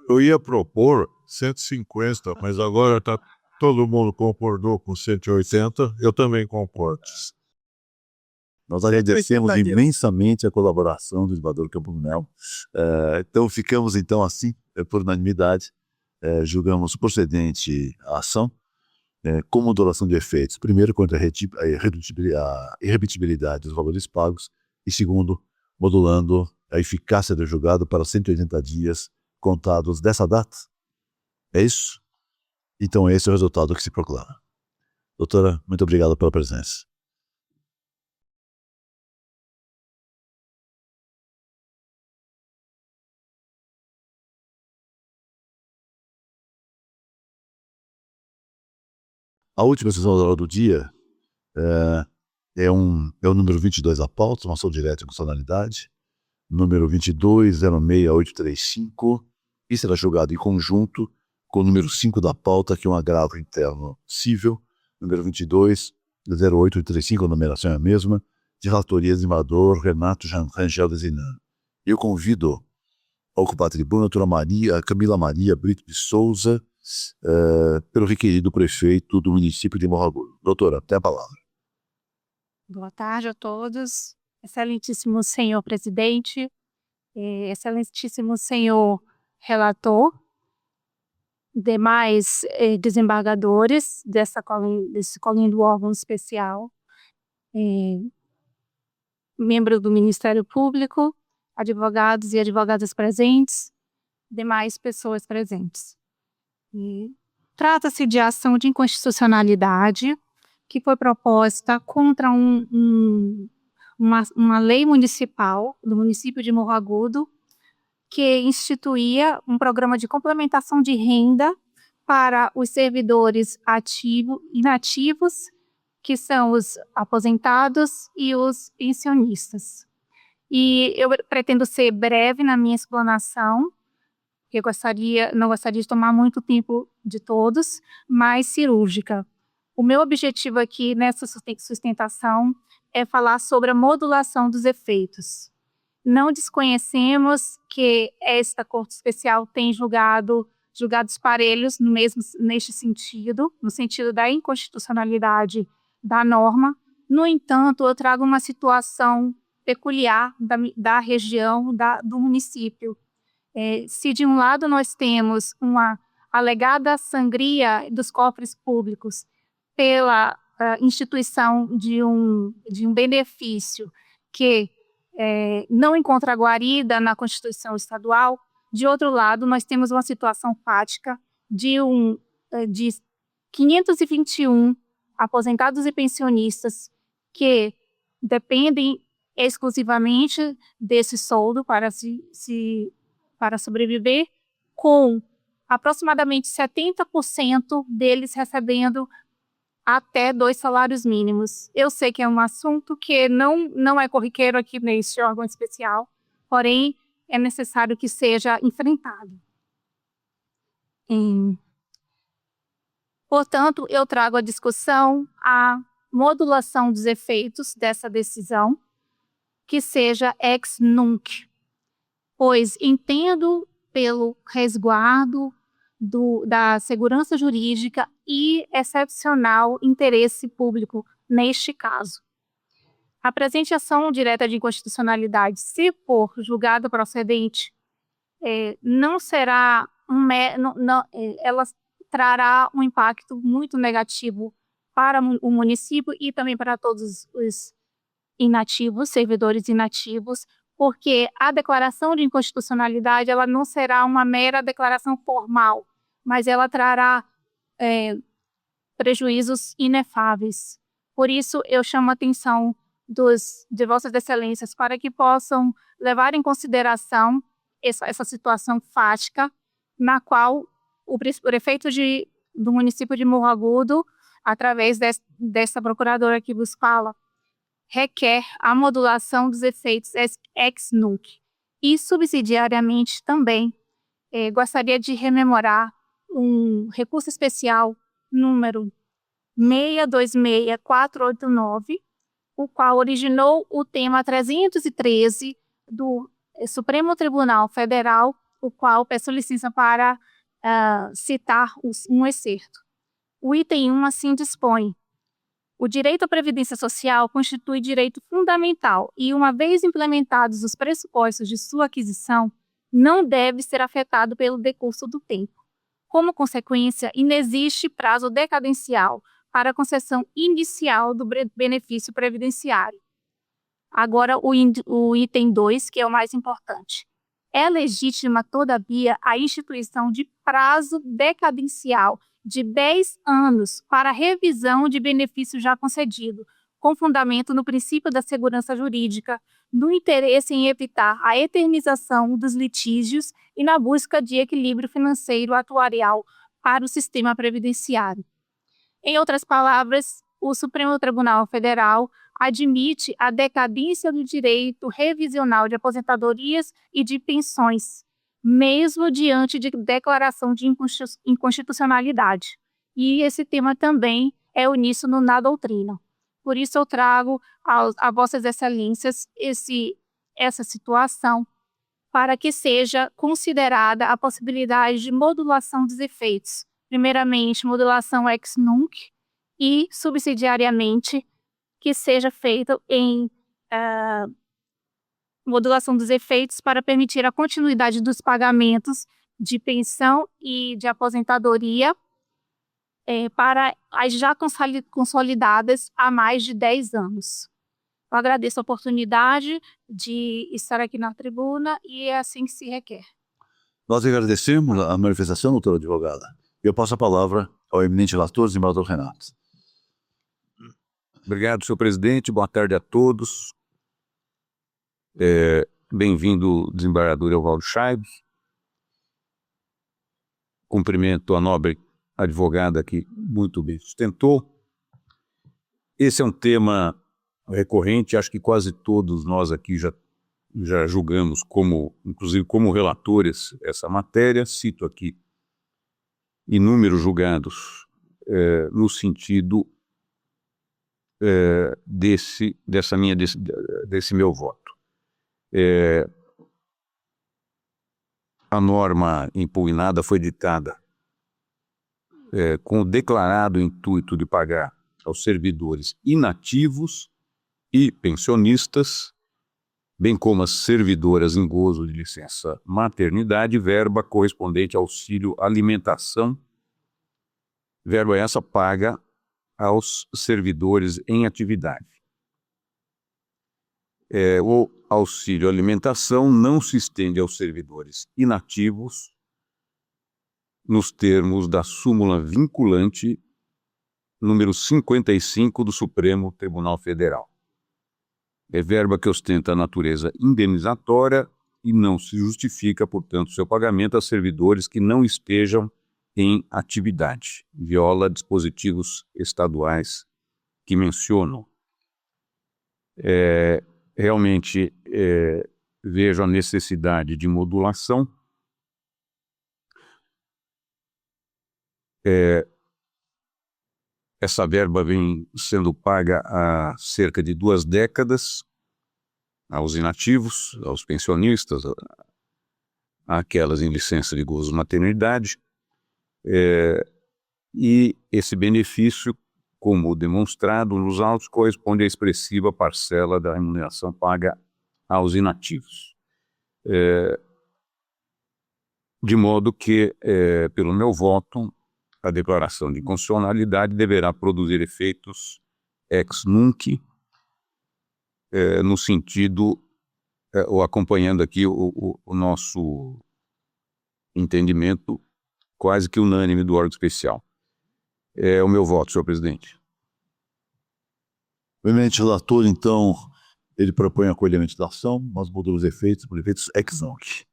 Eu ia propor 150, mas agora todo mundo concordou com 180, eu também concordo. Nós agradecemos imensamente a colaboração do desembargador Campos Melo. Então ficamos assim, por unanimidade, julgamos procedente a ação com modulação de efeitos. Primeiro, quanto à irrepetibilidade dos valores pagos e segundo, modulando a eficácia do julgado para 180 dias contados dessa data. É isso? Então esse é o resultado que se proclama. Doutora, muito obrigado pela presença. A última sessão da hora do dia é o número 22 da pauta, uma ação direta e constitucionalidade, número 2206.835, e será julgado em conjunto com o número 5 da pauta, que é um agravo interno cível, número 220835, a numeração é a mesma, de relatoria do desembargador Renato Rangel Desinano. Eu convido a ocupar a tribuna a doutora Camila Maria Brito de Souza, pelo requerido prefeito do município de Morro Agudo. Doutora, até a palavra. Boa tarde a todos. Excelentíssimo senhor presidente, excelentíssimo senhor relator, demais desembargadores desse colindo órgão especial, membros do Ministério Público, advogados e advogadas presentes, demais pessoas presentes. Trata-se de ação de inconstitucionalidade que foi proposta contra uma lei municipal do município de Morro Agudo que instituía um programa de complementação de renda para os servidores ativos e inativos, que são os aposentados e os pensionistas. E eu pretendo ser breve na minha explanação, eu não gostaria de tomar muito tempo de todos, mas cirúrgica. O meu objetivo aqui nessa sustentação é falar sobre a modulação dos efeitos. Não desconhecemos que esta Corte Especial tem julgados parelhos neste sentido, no sentido da inconstitucionalidade da norma. No entanto, eu trago uma situação peculiar da região, do município. Se de um lado nós temos uma alegada sangria dos cofres públicos pela instituição de um benefício que não encontra guarida na Constituição Estadual, de outro lado nós temos uma situação fática de 521 aposentados e pensionistas que dependem exclusivamente desse soldo para sobreviver, com aproximadamente 70% deles recebendo até 2 salários mínimos. Eu sei que é um assunto que não é corriqueiro aqui neste órgão especial, porém é necessário que seja enfrentado. Portanto, eu trago à discussão a modulação dos efeitos dessa decisão, que seja ex nunc, pois entendo pelo resguardo da segurança jurídica e excepcional interesse público neste caso. A presente ação direta de inconstitucionalidade, se for julgada procedente, não será ela trará um impacto muito negativo para o município e também para todos os inativos, servidores inativos, porque a declaração de inconstitucionalidade ela não será uma mera declaração formal, mas ela trará prejuízos inefáveis. Por isso, eu chamo a atenção de Vossas Excelências para que possam levar em consideração essa situação fática, na qual o prefeito do município de Morro Agudo, através dessa procuradora que vos fala, requer a modulação dos efeitos ex nunc. E, subsidiariamente, também gostaria de rememorar um recurso especial número 626489, o qual originou o tema 313 do Supremo Tribunal Federal, o qual peço licença para citar um excerto. O item 1 assim dispõe: o direito à previdência social constitui direito fundamental e, uma vez implementados os pressupostos de sua aquisição, não deve ser afetado pelo decurso do tempo. Como consequência, inexiste prazo decadencial para a concessão inicial do benefício previdenciário. Agora, o item 2, que é o mais importante. É legítima, todavia, a instituição de prazo decadencial de 10 anos para revisão de benefício já concedido, com fundamento no princípio da segurança jurídica, no interesse em evitar a eternização dos litígios e na busca de equilíbrio financeiro atuarial para o sistema previdenciário. Em outras palavras, o Supremo Tribunal Federal admite a decadência do direito revisional de aposentadorias e de pensões, mesmo diante de declaração de inconstitucionalidade. E esse tema também é uníssono na doutrina. Por isso eu trago a Vossas Excelências essa situação, para que seja considerada a possibilidade de modulação dos efeitos. Primeiramente, modulação ex nunc e, subsidiariamente, que seja feita em modulação dos efeitos para permitir a continuidade dos pagamentos de pensão e de aposentadoria para as já consolidadas há mais de 10 anos. Eu agradeço a oportunidade de estar aqui na tribuna e é assim que se requer. Nós agradecemos a manifestação, doutora advogada. Eu passo a palavra ao eminente relator, desembargador Renato. Obrigado, senhor presidente. Boa tarde a todos. Bem-vindo, desembargador Evaldo Chaibos. Cumprimento a nobre advogada que muito bem sustentou. Esse é um tema recorrente, acho que quase todos nós aqui já julgamos, inclusive como relatores, essa matéria. Cito aqui inúmeros julgados no sentido desse meu voto. A norma impugnada foi ditada com o declarado intuito de pagar aos servidores inativos e pensionistas, bem como as servidoras em gozo de licença maternidade, verba correspondente ao auxílio alimentação, verba essa paga aos servidores em atividade. O auxílio alimentação não se estende aos servidores inativos nos termos da súmula vinculante número 55 do Supremo Tribunal Federal. É verba que ostenta a natureza indenizatória e não se justifica, portanto, seu pagamento a servidores que não estejam em atividade. Viola dispositivos estaduais que mencionam. Realmente vejo a necessidade de modulação. Essa verba vem sendo paga há cerca de 2 décadas aos inativos, aos pensionistas, àquelas em licença de gozo-maternidade, e esse benefício, como demonstrado nos autos, corresponde à expressiva parcela da remuneração paga aos inativos. De modo que, pelo meu voto, a declaração de inconstitucionalidade deverá produzir efeitos ex nunc, no sentido, ou acompanhando aqui o nosso entendimento quase que unânime do órgão especial. É o meu voto, senhor presidente. O eminente relator, então, ele propõe acolhimento da ação, mas mudou os efeitos por efeitos ex nunc.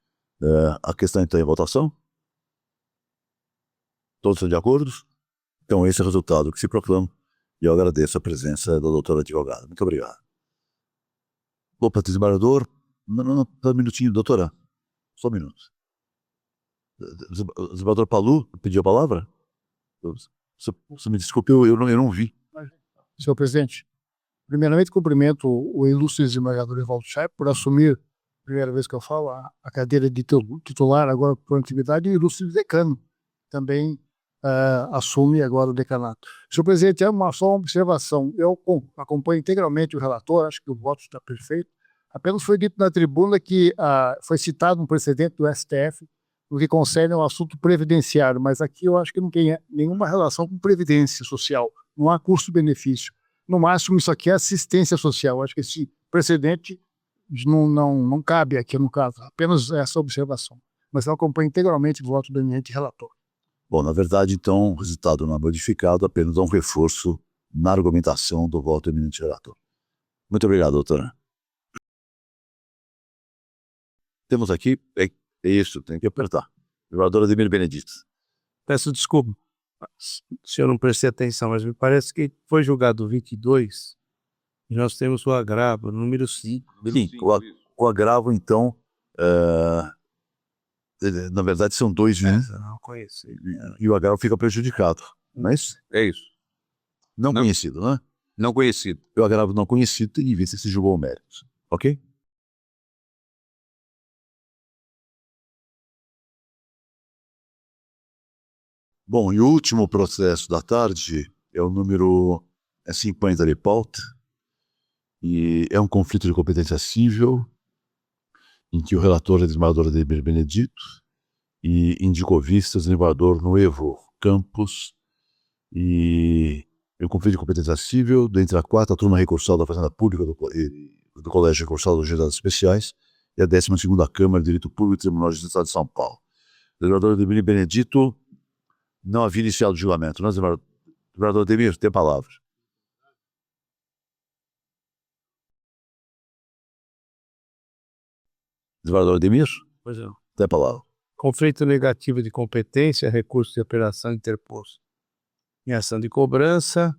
A questão, então, é votação? Todos estão de acordo? Então, esse é o resultado que se proclama, e eu agradeço a presença da doutora advogada. Muito obrigado. Opa, desembargador. Não, um minutinho, doutora. Só um minuto. O desembargador Palu pediu a palavra? Você me desculpe, eu não vi. Senhor presidente, primeiramente cumprimento o ilustre desembargador Evaldo Chaip por assumir, primeira vez que eu falo, a cadeira de titular agora por atividade, e o ilustre decano também assume agora o decanato. Senhor presidente, só uma observação. Eu acompanho integralmente o relator, acho que o voto está perfeito. Apenas foi dito na tribuna que foi citado um precedente do STF no que concerne ao assunto previdenciário, mas aqui eu acho que não tem nenhuma relação com previdência social, não há custo-benefício. No máximo, isso aqui é assistência social. Eu acho que esse precedente não cabe aqui no caso, apenas essa observação. Mas eu acompanho integralmente o voto do eminente relator. Bom, na verdade, então, o resultado não é modificado, apenas um reforço na argumentação do voto do eminente relator. Muito obrigado, doutora. Temos aqui, é isso, tem que apertar. Vereador Ademir Benedito. Peço desculpa, se eu não prestei atenção, mas me parece que foi julgado 22 e nós temos o agravo, número 5. Sim, o agravo, então, na verdade são 2, né? Não conheço. E o agravo fica prejudicado, não é isso? É isso. Não conhecido, né? Não conhecido. O agravo não conhecido tem em vista se julgou o mérito. Ok? Bom, e o último processo da tarde é o número 50 de pauta, e é um conflito de competência civil, em que o relator é o desembargador Ademir Benedito, e indicou vistas o desembargador Nuevo Campos, e é um conflito de competência civil dentre a 4ª turma recursal da Fazenda Pública do Colégio Recursal dos Juizados Especiais e a 12ª Câmara de Direito Público do Tribunal de Justiça do Estado de São Paulo. O desembargador Ademir Benedito não havia iniciado o julgamento, não, desembargador Ademir, tem a palavra. Desembargador Ademir? Pois não. Tem a palavra. Conflito negativo de competência, recurso de apelação interposto em ação de cobrança,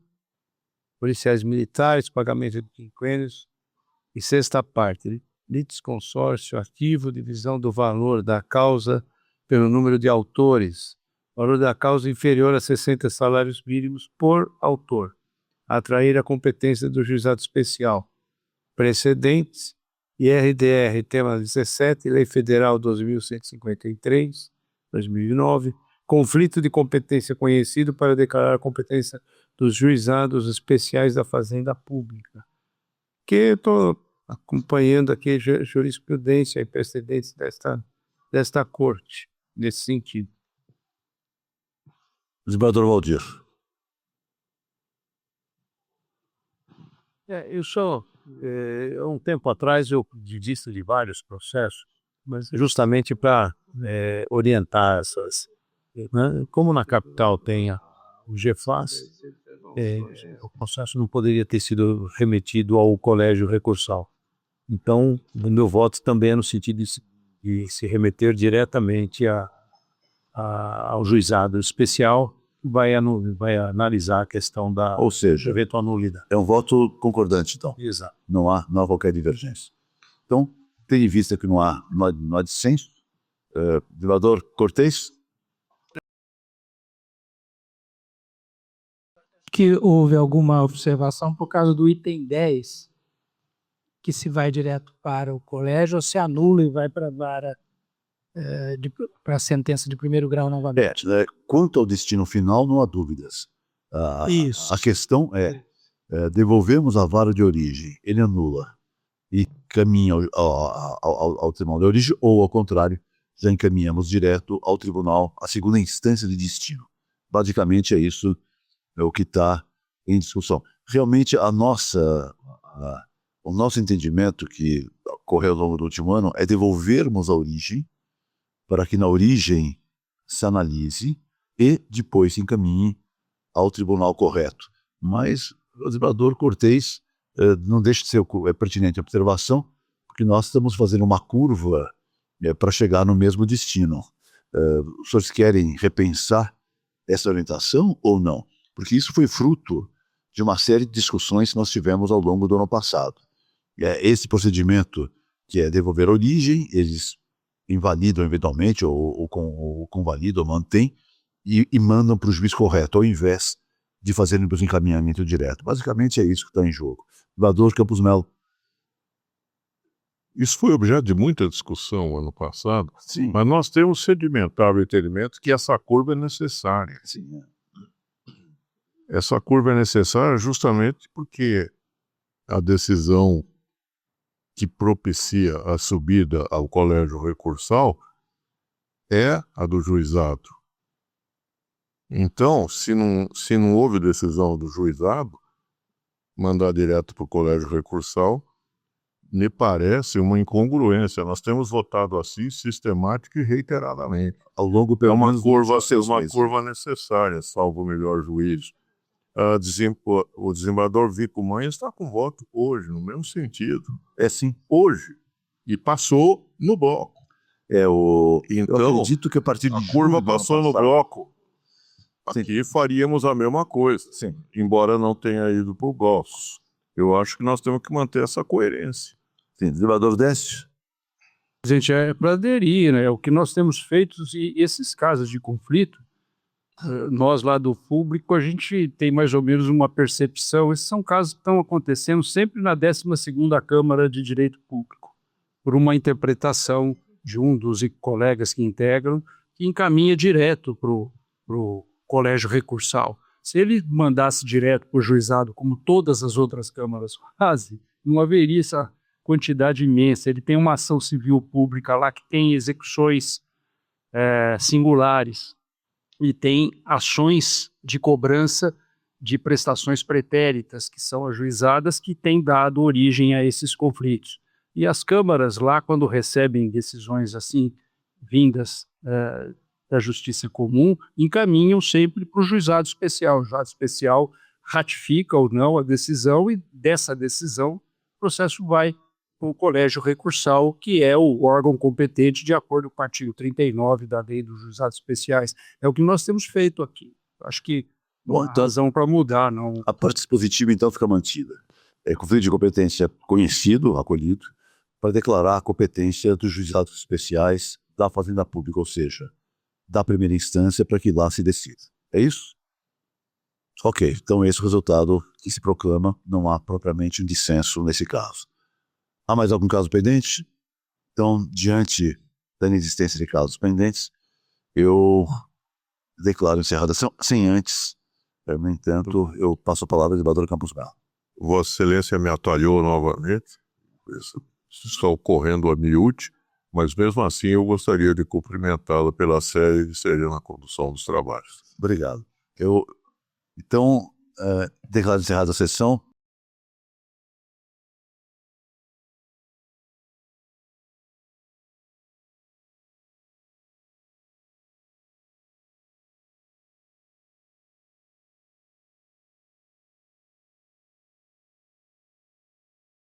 policiais militares, pagamento de quinquênios e 6ª parte, litisconsórcio ativo, divisão do valor da causa pelo número de autores, valor da causa inferior a 60 salários mínimos por autor, atrair a competência do juizado especial, precedentes, IRDR, tema 17, Lei Federal 12.153, 2009, conflito de competência conhecido para declarar a competência dos juizados especiais da Fazenda Pública, que eu estou acompanhando aqui jurisprudência e precedentes desta corte, nesse sentido. Desembargador Valdir. Um tempo atrás eu desisto de vários processos, mas justamente para orientar essas, né? Como na capital tem o GFAS, o processo não poderia ter sido remetido ao colégio recursal. Então, o meu voto também é no sentido e se remeter diretamente ao juizado especial, vai analisar a questão da Ou seja, eventual nulidade. é um voto concordante, então. Exato. Não há qualquer divergência. Então, tendo em vista que não há dissenso, desembargador Cortez? Que houve alguma observação por causa do item 10, que se vai direto para o colégio ou se anula e vai para a vara, para a sentença de primeiro grau novamente. Quanto ao destino final, não há dúvidas. Isso. A questão é, devolvemos a vara de origem, ele anula e caminha ao tribunal de origem, ou ao contrário, já encaminhamos direto ao tribunal, à segunda instância de destino. Basicamente é isso o que está em discussão. Realmente o nosso entendimento que ocorreu ao longo do último ano é devolvermos a origem para que na origem se analise e depois se encaminhe ao tribunal correto. Mas o desembargador Cortez não deixa de ser pertinente a observação, porque nós estamos fazendo uma curva para chegar no mesmo destino. Os senhores querem repensar essa orientação ou não? Porque isso foi fruto de uma série de discussões que nós tivemos ao longo do ano passado. Esse procedimento, que é devolver a origem, eles invalidam eventualmente, ou convalidam, ou mantêm, e mandam para o juiz correto, ao invés de fazerem o encaminhamento direto. Basicamente é isso que está em jogo. Desembargador Campos Melo. Isso foi objeto de muita discussão ano passado, Sim. Mas nós temos sedimentado o entendimento que essa curva é necessária. Sim. Essa curva é necessária justamente porque a decisão que propicia a subida ao colégio recursal é a do juizado. Então, se não houve decisão do juizado, mandar direto para o colégio recursal me parece uma incongruência. Nós temos votado assim sistemática e reiteradamente. Ao longo pelo menos uma curva necessária, salvo o melhor juízo. O desembargador Vico Manha está com voto hoje, no mesmo sentido. É sim. Hoje. E passou no bloco. Eu Então, acredito que a partir de a curva passou no bloco. Sim. Aqui faríamos a mesma coisa. Sim. Embora não tenha ido para o bloco. Eu acho que nós temos que manter essa coerência. Sim, desembargador Décio. Gente, é para aderir, né? O que nós temos feito, e esses casos de conflito, nós lá do público, a gente tem mais ou menos uma percepção, esses são casos que estão acontecendo sempre na 12ª Câmara de Direito Público, por uma interpretação de um dos colegas que integram, que encaminha direto para o colégio recursal. Se ele mandasse direto para o juizado, como todas as outras câmaras fazem, não haveria essa quantidade imensa. Ele tem uma ação civil pública lá que tem execuções singulares e tem ações de cobrança de prestações pretéritas que são ajuizadas, que têm dado origem a esses conflitos. E as câmaras lá, quando recebem decisões assim, vindas da Justiça Comum, encaminham sempre para o juizado especial. O juizado especial ratifica ou não a decisão e dessa decisão o processo vai para o colégio recursal, que é o órgão competente de acordo com o artigo 39 da Lei dos Juizados Especiais. É o que nós temos feito aqui. Acho que não há razão para mudar, não. A parte dispositiva, então, fica mantida. Conflito de competência conhecido, acolhido, para declarar a competência dos juizados especiais da Fazenda Pública, ou seja, da primeira instância, para que lá se decida. É isso? Ok, então esse é o resultado que se proclama, não há propriamente um dissenso nesse caso. Há mais algum caso pendente? Então, diante da inexistência de casos pendentes, eu declaro encerrada a sessão, sem antes, no entanto, eu passo a palavra ao desembargador Campos Melo. Vossa Excelência me atalhou novamente, isso está ocorrendo a miúde, mas mesmo assim eu gostaria de cumprimentá-la pela série e serena condução dos trabalhos. Obrigado. Então, declaro encerrada a sessão.